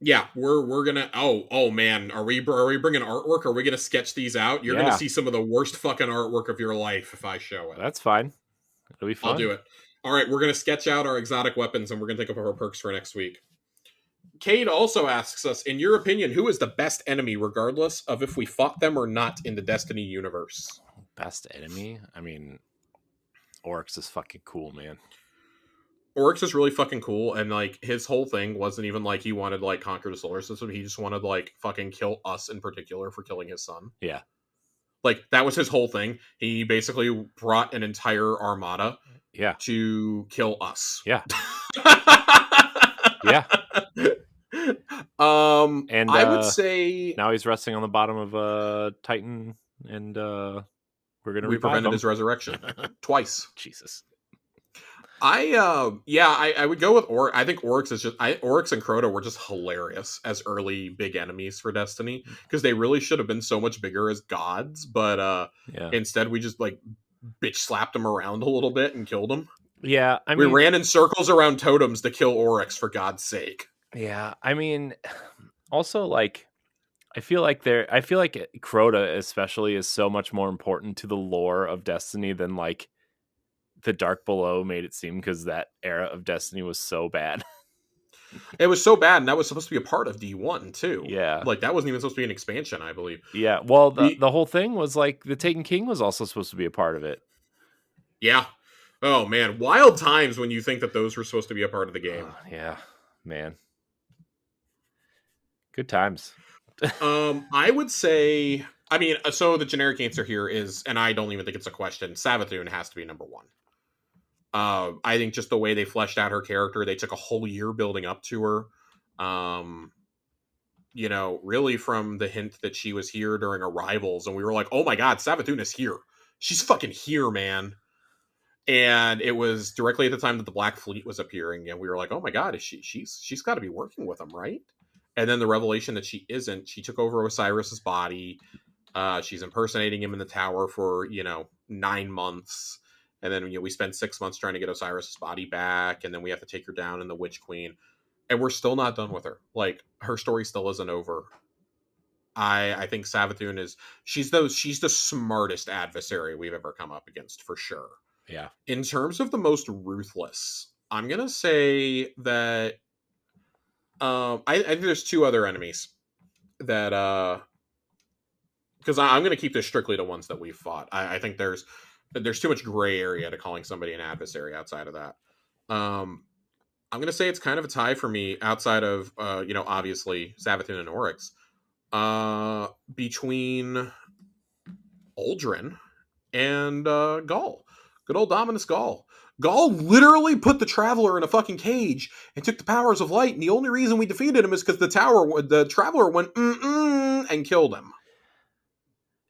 Yeah, we're gonna. Oh man, are we bringing artwork? Are we gonna sketch these out? You're gonna see some of the worst fucking artwork of your life if I show it. That's fine. It'll be fun. I'll do it. All right, we're gonna sketch out our exotic weapons and we're gonna think of our perks for next week. Cade also asks us, in your opinion, who is the best enemy, regardless of if we fought them or not in the Destiny universe? Best enemy? I mean, Oryx is fucking cool, man. Oryx is really fucking cool, and like his whole thing wasn't even like he wanted to like conquer the solar system. He just wanted to like fucking kill us in particular for killing his son. Yeah. Like that was his whole thing. He basically brought an entire armada to kill us. Yeah. Yeah. And I would say now he's resting on the bottom of Titan, and we're gonna prevented his resurrection twice. Jesus. I would go with Oryx. I think Oryx is Oryx and Crota were just hilarious as early big enemies for Destiny because they really should have been so much bigger as gods, but instead we just like bitch slapped them around a little bit and killed them. Yeah, we ran in circles around totems to kill Oryx for God's sake. Yeah, I mean, also like I feel like Crota especially is so much more important to the lore of Destiny than like the Dark Below made it seem, because that era of Destiny was so bad. It was so bad, and that was supposed to be a part of D1 too. Yeah, like that wasn't even supposed to be an expansion, I believe. Yeah, well, the whole thing was like the Taken King was also supposed to be a part of it. Yeah. Oh man, wild times when you think that those were supposed to be a part of the game. Yeah, man. Good times. I would say, I mean, so the generic answer here is, and I don't even think it's a question, Savathun has to be number one. I think just the way they fleshed out her character, they took a whole year building up to her. You know, really from the hint that she was here during Arrivals, and we were like, oh my god, Savathun is here. She's fucking here, man. And it was directly at the time that the Black Fleet was appearing, and we were like, oh my god, she's got to be working with them, right? And then the revelation that she isn't. She took over Osiris's body. She's impersonating him in the tower for 9 months. And then we spend 6 months trying to get Osiris's body back, and then we have to take her down in the Witch Queen, and we're still not done with her. Like, her story still isn't over. I think Savathun is she's the smartest adversary we've ever come up against, for sure. Yeah. In terms of the most ruthless, I'm gonna say that I think there's two other enemies that because I'm gonna keep this strictly to ones that we've fought. I think there's too much gray area to calling somebody an adversary outside of that. I'm gonna say it's kind of a tie for me outside of obviously Savathun and Oryx. Between Uldren and Gaul. Good old Dominus Gaul. Gaul literally put the Traveler in a fucking cage and took the powers of light, and the only reason we defeated him is because the Traveler went and killed him.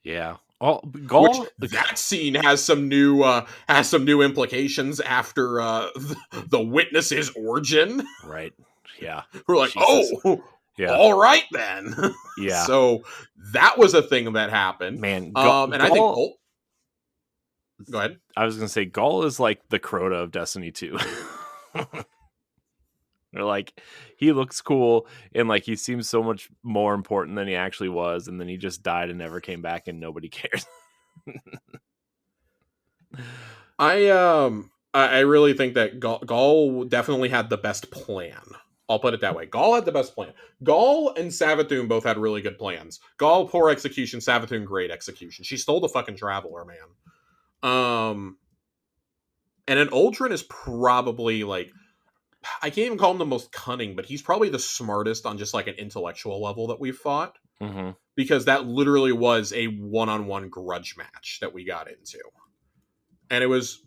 Yeah. Gaul. That scene has some new implications after the Witness's origin. Right. Yeah. We're like, Jesus. Yeah. All right then. Yeah. So that was a thing that happened. Man, and I think go ahead. I was gonna say Gaul is like the Crota of Destiny 2. They're like, he looks cool and like he seems so much more important than he actually was, and then he just died and never came back and nobody cares. I really think that Gaul definitely had the best plan. I'll put it that way. Gaul had the best plan. Gaul and Savathun both had really good plans. Gaul, poor execution. Savathun, great execution. She stole the fucking Traveler, man. And an Uldren is probably like, I can't even call him the most cunning, but he's probably the smartest on just like an intellectual level that we've fought. Mm-hmm. Because that literally was a one-on-one grudge match that we got into. And it was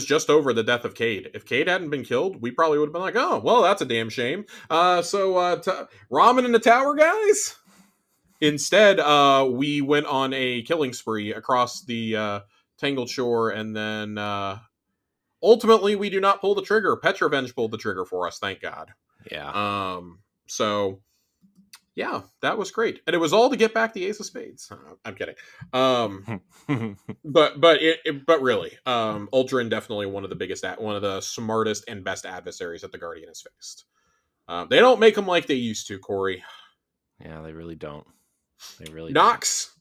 just over the death of Cade. If Cade hadn't been killed, we probably would have been like, oh, well, that's a damn shame. Ramen in the tower, guys? Instead, we went on a killing spree across the Tangled Shore, and then ultimately we do not pull the trigger. Petrovenge pulled the trigger for us, thank God. Yeah. So... yeah, that was great, and it was all to get back the Ace of Spades. I'm kidding, but really, Uldren definitely one of the smartest and best adversaries that the Guardian has faced. They don't make them like they used to, Corey. Yeah, they really don't. Nox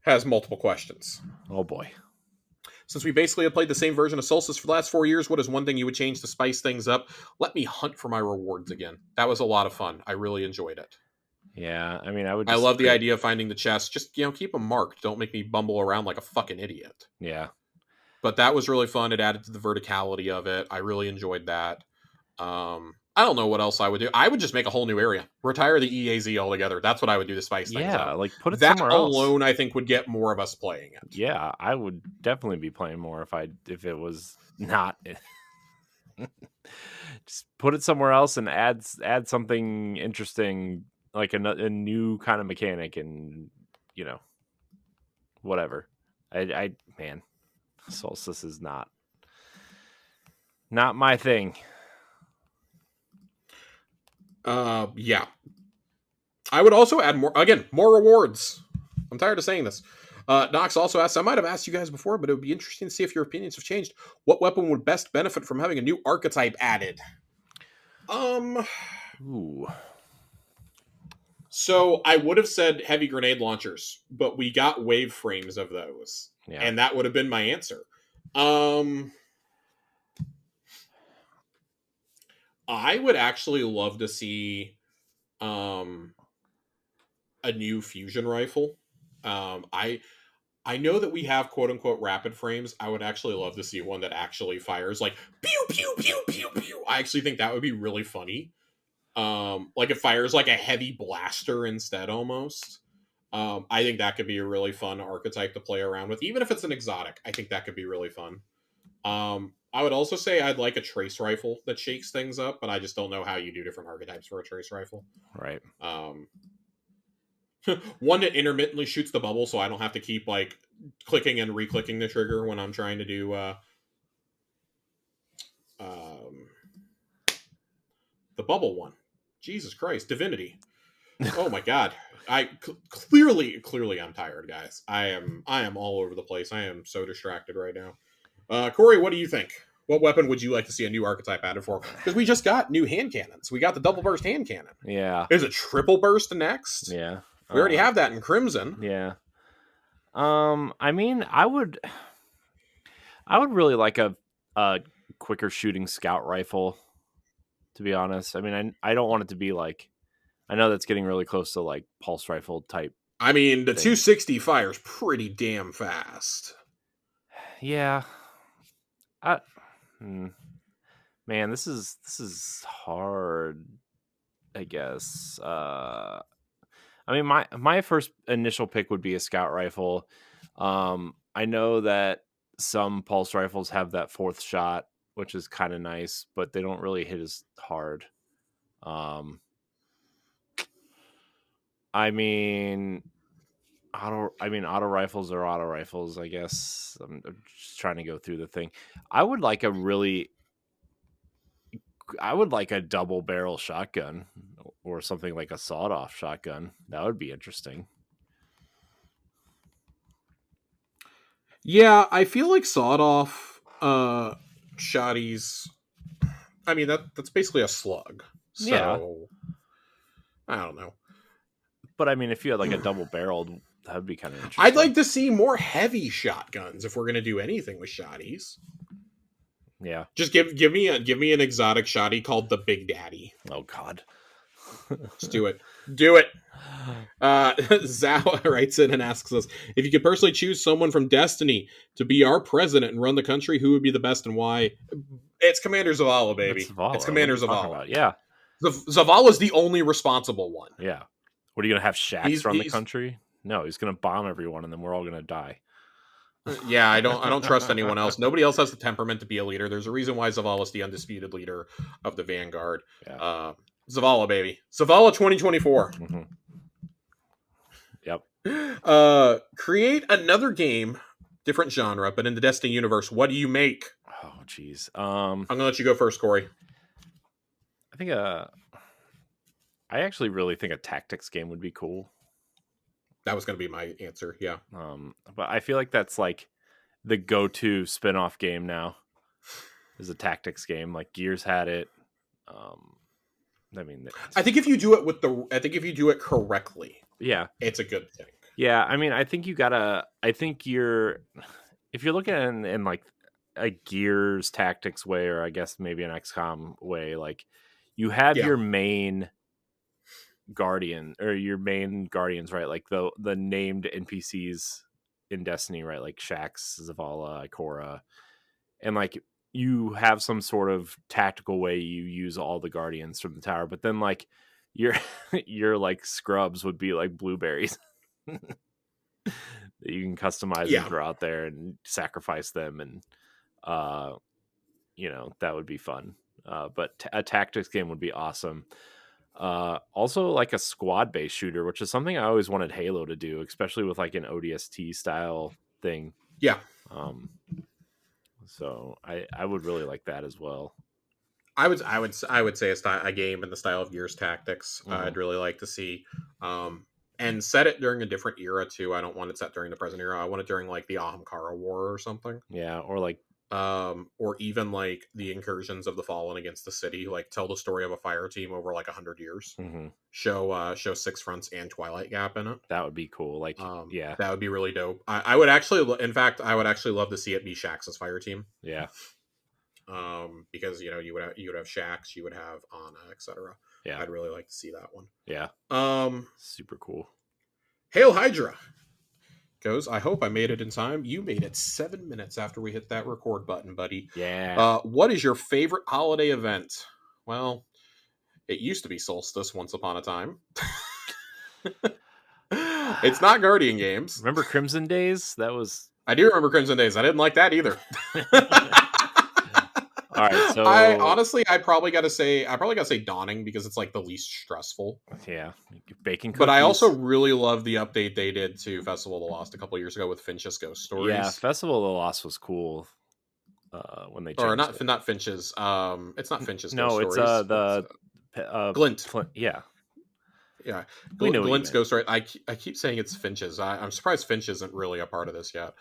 has multiple questions. Oh boy. Since we basically have played the same version of Solstice for the last 4 years, what is one thing you would change to spice things up? Let me hunt for my rewards again. That was a lot of fun. I really enjoyed it. Yeah, I mean, I love the idea of finding the chest. Just, keep them marked. Don't make me bumble around like a fucking idiot. Yeah. But that was really fun. It added to the verticality of it. I really enjoyed that. I don't know what else I would do. I would just make a whole new area. Retire the EAZ altogether. That's what I would do to spice things up. Yeah, like put it somewhere else. That alone, I think, would get more of us playing it. Yeah, I would definitely be playing more if it was not. Just put it somewhere else and add something interesting, like a new kind of mechanic, and whatever. I man, Solstice is not my thing. Yeah. I would also add more rewards. I'm tired of saying this. Nox also asks, I might have asked you guys before, but it would be interesting to see if your opinions have changed. What weapon would best benefit from having a new archetype added? Ooh. So I would have said heavy grenade launchers, but we got wave frames of those. Yeah. And that would have been my answer. I would actually love to see a new fusion rifle. I know that we have quote unquote rapid frames. I would actually love to see one that actually fires like pew pew pew pew pew. I actually think that would be really funny. Like it fires like a heavy blaster instead almost. I think that could be a really fun archetype to play around with, even if it's an exotic. I think that could be really fun. I would also say I'd like a trace rifle that shakes things up, but I just don't know how you do different archetypes for a trace rifle. Right. One that intermittently shoots the bubble, so I don't have to keep like clicking and re-clicking the trigger when I'm trying to do the bubble one. Jesus Christ, Divinity. Oh my God. Clearly I'm tired, guys. I am all over the place. I am so distracted right now. Corey, what do you think? What weapon would you like to see a new archetype added for? Because we just got new hand cannons. We got the double burst hand cannon. Yeah. Is it triple burst next? Yeah. We already have that in Crimson. Yeah. I mean, I would really like a quicker shooting scout rifle, to be honest. I mean, I don't want it to be like, I know that's getting really close to like pulse rifle type. I mean, the thing. 260 fires pretty damn fast. Yeah. Man, this is hard, I guess. I mean, my first initial pick would be a scout rifle. I know that some pulse rifles have that fourth shot, which is kind of nice, but they don't really hit as hard. I mean, auto rifles are auto rifles, I guess. I'm just trying to go through the thing. I would like a double barrel shotgun or something like a sawed off shotgun. That would be interesting. Yeah, I feel like sawed off shotties. I mean, that's basically a slug. So Yeah. I don't know. But I mean, if you had like a double barreled, that would be kind of interesting. I'd like to see more heavy shotguns if we're gonna do anything with shotties. Yeah. Just give me an exotic shotty called the Big Daddy. Oh God. Let's do it. Do it. Zao writes in and asks us, if you could personally choose someone from Destiny to be our president and run the country, who would be the best and why? It's Commander Zavala, baby. It's Commander Zavala. Yeah. Zavala's the only responsible one. Yeah. What are you gonna have Shax run the country? No, he's gonna bomb everyone and then we're all gonna die. Yeah, I don't trust anyone else. Nobody else has the temperament to be a leader. There's a reason why Zavala's the undisputed leader of the Vanguard. Yeah. Zavala, baby. Zavala 2024. Mm-hmm. Yep. Create another game, different genre, but in the Destiny universe. What do you make? Oh, jeez. I'm gonna let you go first, Corey. I think I actually really think a tactics game would be cool. That was gonna be my answer. Yeah. But I feel like that's like the go-to spin-off game now. Is a tactics game. Like Gears had it. I mean, I think if you do it correctly, yeah, it's a good thing. Yeah, I mean, I think if you're looking in like a Gears tactics way, or I guess maybe an XCOM way, like you have your main guardian or your main guardians, right? Like the named NPCs in Destiny, right? Like Shax, Zavala, Ikora, and like you have some sort of tactical way you use all the guardians from the tower, but then like your like scrubs would be like blueberries that you can customize and throw out there and sacrifice them, and that would be fun. But a tactics game would be awesome. Also like a squad based shooter, which is something I always wanted Halo to do, especially with like an ODST style thing. Yeah. So I would really like that as well. I would say a game in the style of Gears Tactics. I'd really like to see, and set it during a different era too. I don't want it set during the present era. I want it during like the Ahamkara War or something. Yeah, or like, or even like the incursions of the Fallen against the city. Like tell the story of a fire team over like 100 years. Mm-hmm. Show Six Fronts and Twilight Gap in it. That would be cool. Like, yeah, that would be really dope. I would actually, in fact, love to see it be Shax's fire team. Yeah. Because you would have Shax, you would have Ana, etc. Yeah, I'd really like to see that one. Yeah. Super cool. Hail Hydra goes, I hope I made it in time. You made it 7 minutes after we hit that record button, buddy. Yeah. What is your favorite holiday event? Well, it used to be Solstice once upon a time. It's not Guardian Games. Remember Crimson Days? I do remember Crimson Days. I didn't like that either. All right, so I probably gotta say Dawning because it's like the least stressful. Yeah, baking cookies. But I also really love the update they did to Festival of the Lost a couple years ago with Finch's Ghost Stories. Yeah, Festival of the Lost was cool. When they changed not Finch's. It's not Finch's. No, Ghost it's Stories. Glint. Yeah. Yeah, Glint's Ghost Story. I keep saying it's Finch's. I'm surprised Finch isn't really a part of this yet.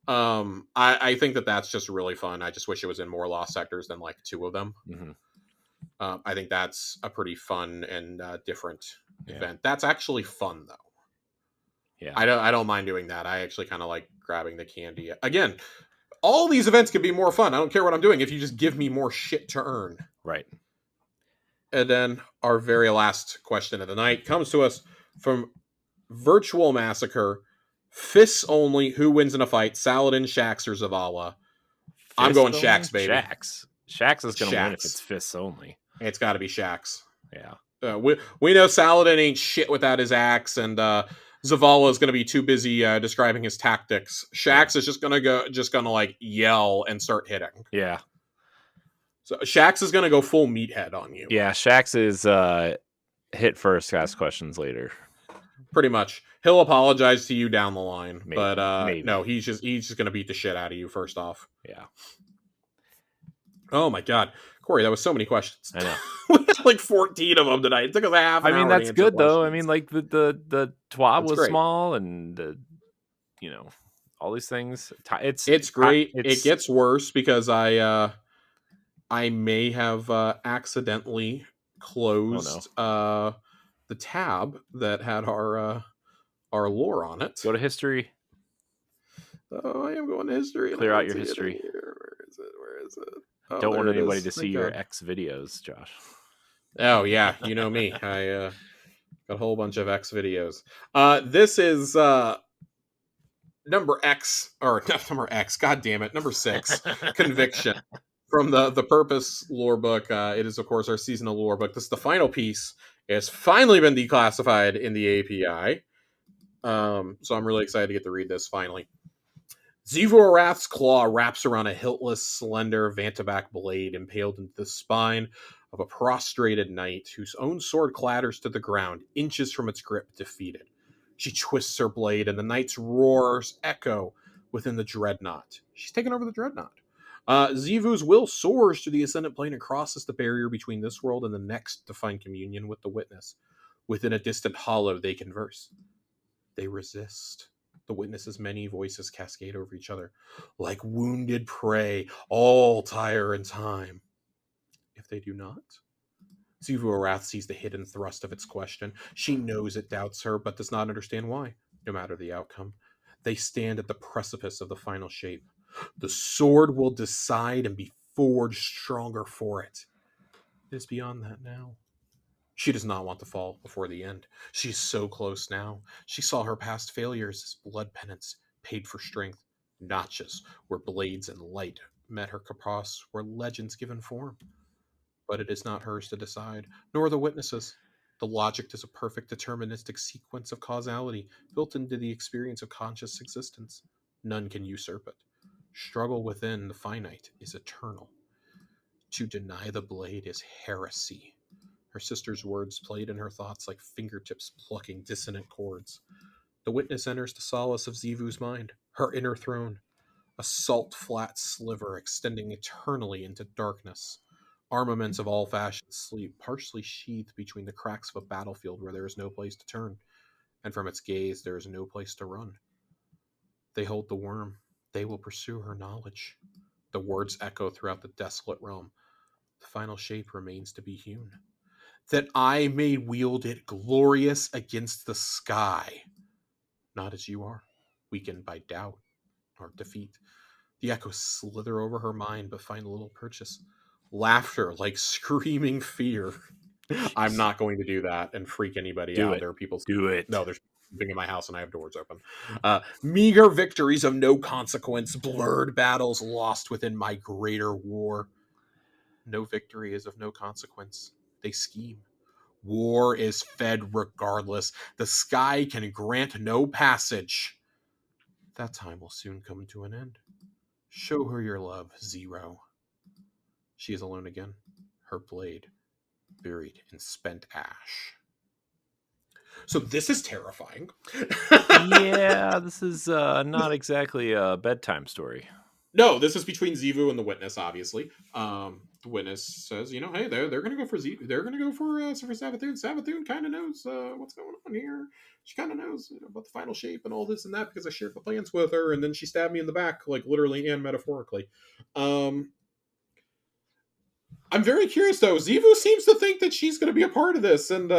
I think that's just really fun. I just wish it was in more Lost Sectors than like 2 of them. Mm-hmm. I think that's a pretty fun and different Yeah. event. That's actually fun though. Yeah. I don't mind doing that. I actually kind of like grabbing the candy. Again, all these events can be more fun. I don't care what I'm doing if you just give me more shit to earn. Right. And then our very last question of the night comes to us from Virtual Massacre. Fists only. Who wins in a fight? Saladin, Shaxx, or Zavala? I'm going Shaxx, baby. Shaxx is going to win if it's fists only. It's got to be Shaxx. Yeah. We know Saladin ain't shit without his axe, and Zavala is going to be too busy describing his tactics. Shaxx is just gonna like yell and start hitting. Yeah. So Shaxx is gonna go full meathead on you. Yeah, Shaxx is hit first, ask questions later. Pretty much. He'll apologize to you down the line, Maybe. but no, he's just gonna beat the shit out of you first off. Yeah. Oh my god, Corey, that was so many questions. I know. We had like 14 of them tonight. It took us a half. I mean, that's good though. I mean, like the TWAB was great. Small, and all these things. It's great. It gets worse because I may have accidentally closed the tab that had our lore on it. Go to history. Oh, I am going to history. Clear out your history. Where is it? Oh, don't want anybody to see your X videos, Josh. Oh yeah, you know me. I got a whole bunch of X videos. This is number X, or not number X. God damn it, number 6. Conviction from the Purpose lore book. It is of course our seasonal lore book. This is the final piece. It's finally been declassified in the API. So I'm really excited to get to read this finally. Xivu Arath's claw wraps around a hiltless, slender Vantabak blade impaled into the spine of a prostrated knight whose own sword clatters to the ground, inches from its grip, defeated. She twists her blade, and the knight's roars echo within the dreadnought. She's taken over the dreadnought. Xivu's will soars to the ascendant plane and crosses the barrier between this world and the next to find communion with the witness. Within a distant hollow, they converse. They resist. The witness's many voices cascade over each other. Like wounded prey, all tire in time. If they do not? Xivu Arath sees the hidden thrust of its question. She knows it doubts her, but does not understand why, no matter the outcome. They stand at the precipice of the final shape. The sword will decide and be forged stronger for it. It is beyond that now. She does not want to fall before the end. She is so close now. She saw her past failures as blood penance, paid for strength. Notches where blades and light met her kapas, where legends given form. But it is not hers to decide, nor the witnesses. The logic is a perfect deterministic sequence of causality built into the experience of conscious existence. None can usurp it. Struggle within the finite is eternal. To deny the blade is heresy. Her sister's words played in her thoughts like fingertips plucking dissonant chords. The witness enters the solace of Xivu's mind, her inner throne, a salt-flat sliver extending eternally into darkness. Armaments of all fashions sleep, partially sheathed between the cracks of a battlefield where there is no place to turn, and from its gaze there is no place to run. They hold the worm. They will pursue her knowledge. The words echo throughout the desolate realm. The final shape remains to be hewn. That I may wield it glorious against the sky. Not as you are, weakened by doubt or defeat. The echoes slither over her mind, but find little purchase. Laughter like screaming fear. I'm not going to do that and freak anybody out. There are people. Do it. No, there's something in my house and I have doors open. Meager victories of no consequence, blurred battles lost within my greater war. No victory is of no consequence. They scheme. War is fed regardless. The sky can grant no passage. That time will soon come to an end. Show her your love, Zero. She is alone again, her blade buried in spent ash. So this is terrifying. Yeah, this is not exactly a bedtime story. No, this is between Zivu and the Witness. Obviously, the Witness says, hey, they're gonna go for Zivu. They're gonna go for Savathun. Savathun kind of knows what's going on here. She kind of knows about the final shape and all this and that because I shared the plans with her, and then she stabbed me in the back, like literally and metaphorically. I'm very curious though. Zivu seems to think that she's going to be a part of this, and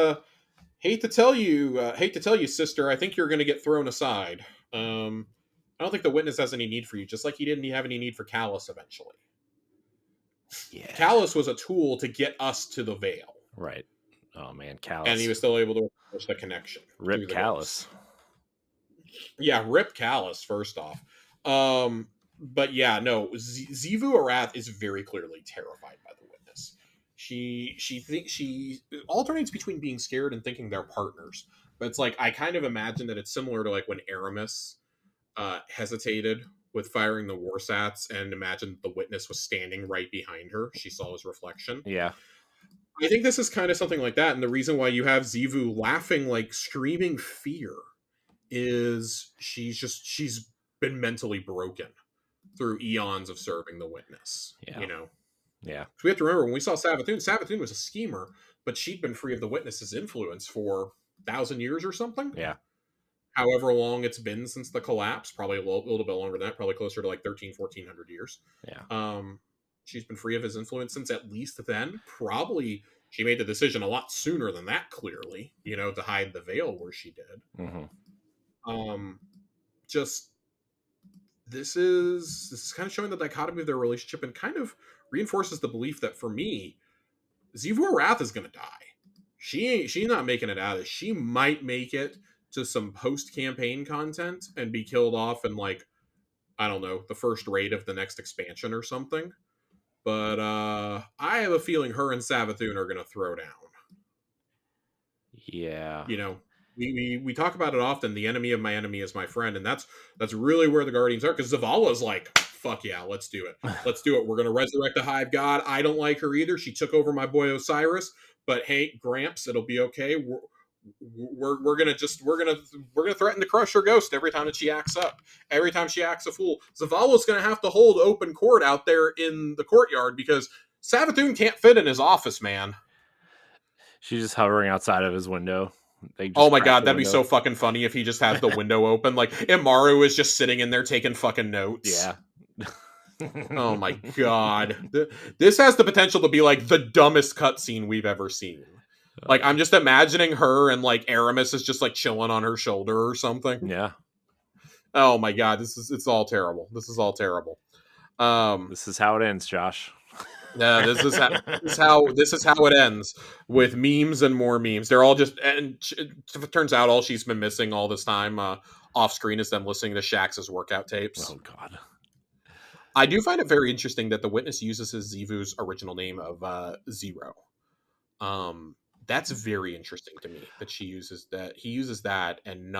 hate to tell you, sister. I think you're going to get thrown aside. I don't think the Witness has any need for you, just like he didn't have any need for Callus eventually. Yeah. Callus was a tool to get us to the Veil. Right. Oh man, Callus. And he was still able to establish the connection. Rip Callus. Yeah, rip Callus, first off. But yeah, no, Zivu Arath is very clearly terrified by the Witness. She thinks she alternates between being scared and thinking they're partners. But it's like I kind of imagine that it's similar to like when Aramis hesitated with firing the Warsats and imagined the Witness was standing right behind her. She saw his reflection. Yeah. I think this is kind of something like that. And the reason why you have Zivu laughing, like screaming fear, is she's been mentally broken through eons of serving the Witness. Yeah. Yeah. So we have to remember when we saw Savathun was a schemer, but she'd been free of the Witness's influence for 1,000 years or something. Yeah. However long it's been since the collapse, probably a little bit longer than that, probably closer to like 1,400 years. Yeah. She's been free of his influence since at least then. Probably she made the decision a lot sooner than that, clearly, to hide the veil where she did. Mm-hmm. Just this is kind of showing the dichotomy of their relationship and kind of reinforces the belief that for me, Zivu Arath is going to die. She's not making it out of this. She might make it to some post-campaign content and be killed off in like, I don't know, the first raid of the next expansion or something. But I have a feeling her and Savathun are going to throw down. Yeah. We talk about it often. The enemy of my enemy is my friend, and that's really where the Guardians are. Because Zavala's like, fuck yeah, let's do it. Let's do it. We're gonna resurrect the Hive God. I don't like her either. She took over my boy Osiris, but hey, Gramps, it'll be okay. We're gonna threaten to crush her ghost every time that she acts up. Every time she acts a fool, Zavala's gonna have to hold open court out there in the courtyard because Savathun can't fit in his office, man. She's just hovering outside of his window. Oh my god, that'd be so fucking funny if he just has the window open. Like, Imaru is just sitting in there taking fucking notes. Yeah. Oh my god. This has the potential to be like the dumbest cutscene we've ever seen. Like, I'm just imagining her and like Aramis is just like chilling on her shoulder or something. Yeah. Oh my god, it's all terrible. This is all terrible. This is how it ends, Josh. Yeah, this is how it ends, with memes and more memes. They're all just, and it turns out all she's been missing all this time off screen is them listening to Shax's workout tapes. Oh god. I do find it very interesting that the Witness uses his Zivu's original name of Zero. That's very interesting to me that he uses that and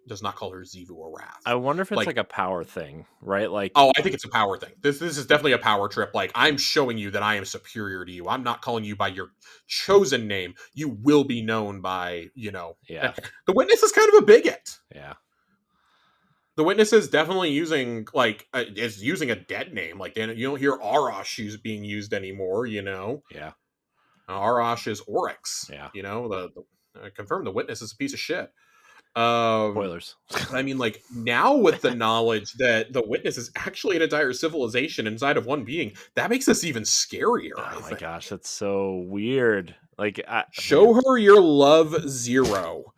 does not call her Zivu Arath. I wonder if it's like a power thing, right? Like, oh, I think it's a power thing. This is definitely a power trip. Like, I'm showing you that I am superior to you. I'm not calling you by your chosen name. You will be known by, Yeah. The Witness is kind of a bigot. Yeah. The Witness is definitely using using a dead name. Like, you don't hear Arash being used anymore. Yeah. Arash is Oryx. Yeah. Confirm the Witness is a piece of shit. Spoilers. I mean, like, now with the knowledge that the Witness is actually an entire civilization inside of one being, that makes this even scarier. Oh my gosh, that's so weird. Like, show her your love, Zero.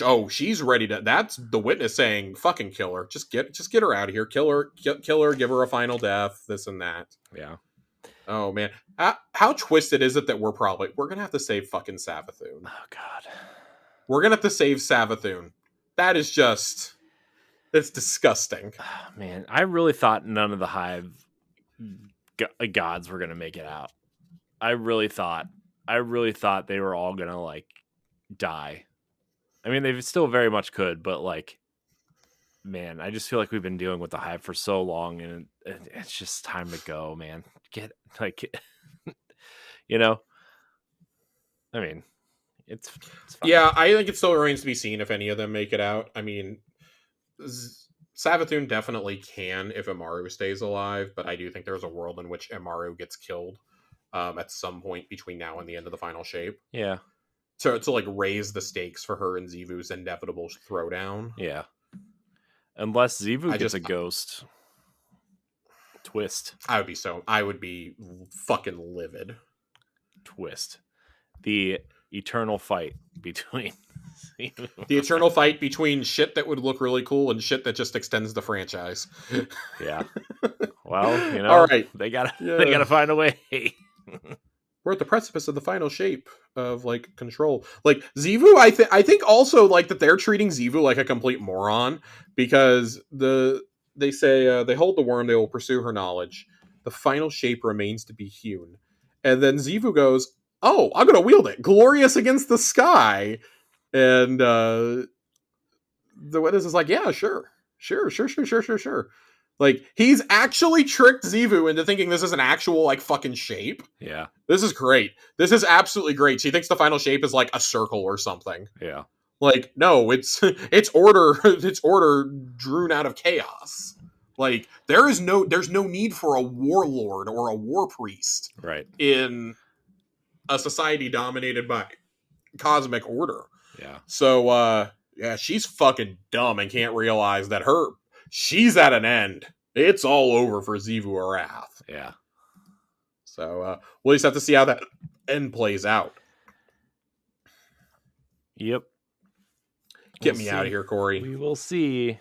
Oh, she's ready to. That's the Witness saying, "Fucking kill her. Just get her out of here. Kill her. Give her a final death. This and that." Yeah. Oh man, how twisted is it that we're gonna have to save fucking Savathun? Oh god, we're gonna have to save Savathun. That is just, it's disgusting. Oh, man, I really thought none of the Hive gods were gonna make it out. I really thought they were all gonna like die. I mean, they still very much could, but like, man, I just feel like we've been dealing with the Hive for so long, and it's just time to go, man. Get like, I mean, it's fine. Yeah, I think it still remains to be seen if any of them make it out. I mean, Savathun definitely can if Amaru stays alive, but I do think there's a world in which Amaru gets killed at some point between now and the end of the final shape. Yeah. To like raise the stakes for her and Xivu's inevitable throwdown. Yeah. Unless Xivu I gets just a ghost twist. I would be fucking livid. Twist. The eternal fight between the eternal fight between shit that would look really cool and shit that just extends the franchise. Yeah. Well, you know, all right. They gotta find a way. We're at the precipice of the final shape of like control. Like Xivu, I think also like that they're treating Xivu like a complete moron because they say they hold the worm, they will pursue her knowledge. The final shape remains to be hewn. And then Xivu goes, "Oh, I'm gonna wield it. Glorious against the sky." And the witness is like, "Yeah, sure. Like, he's actually tricked Xivu into thinking this is an actual, like, fucking shape. Yeah. This is great. This is absolutely great. She thinks the final shape is, like, a circle or something. Yeah. Like, no, it's order. It's order drewn out of chaos. Like, there's no need for a warlord or a war priest. Right. In a society dominated by cosmic order. Yeah. So, yeah, she's fucking dumb and can't realize that she's at an end. It's all over for Xivu Arath. Yeah. So we'll just have to see how that end plays out. Yep. Get me out of here, Corey. We will see.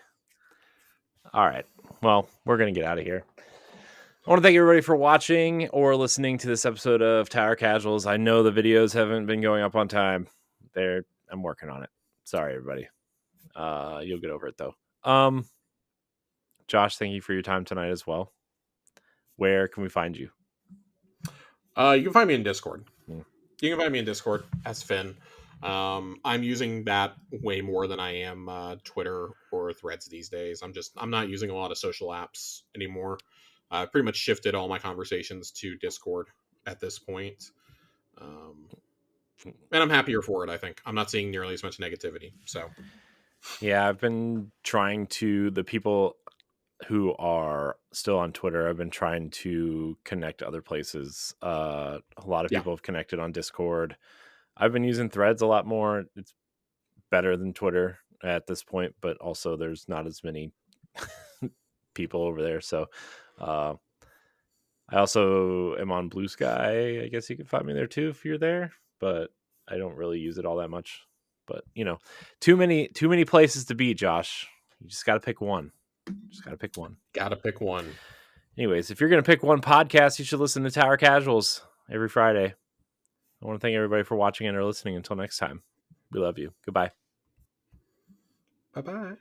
All right. Well, we're going to get out of here. I want to thank everybody for watching or listening to this episode of Tower Casuals. I know the videos haven't been going up on time. I'm working on it. Sorry, everybody. You'll get over it, though. Josh, thank you for your time tonight as well. Where can we find you? You can find me in Discord. You can find me in Discord as Finn. I'm using that way more than I am Twitter or Threads these days. I'm not using a lot of social apps anymore. I pretty much shifted all my conversations to Discord at this point. And I'm happier for it, I think. I'm not seeing nearly as much negativity. So, yeah, I've been trying to, the people who are still on Twitter, I've been trying to connect other places. A lot of people have connected on Discord. I've been using Threads a lot more. It's better than Twitter at this point, but also there's not as many people over there. So I also am on Blue Sky. I guess you can find me there too if you're there, but I don't really use it all that much. But you know, too many places to be, Josh. You just got to pick one. Gotta pick one. Anyways, if you're going to pick one podcast, you should listen to Tower Casuals every Friday. I want to thank everybody for watching and or listening. Until next time, we love you. Goodbye. Bye-bye.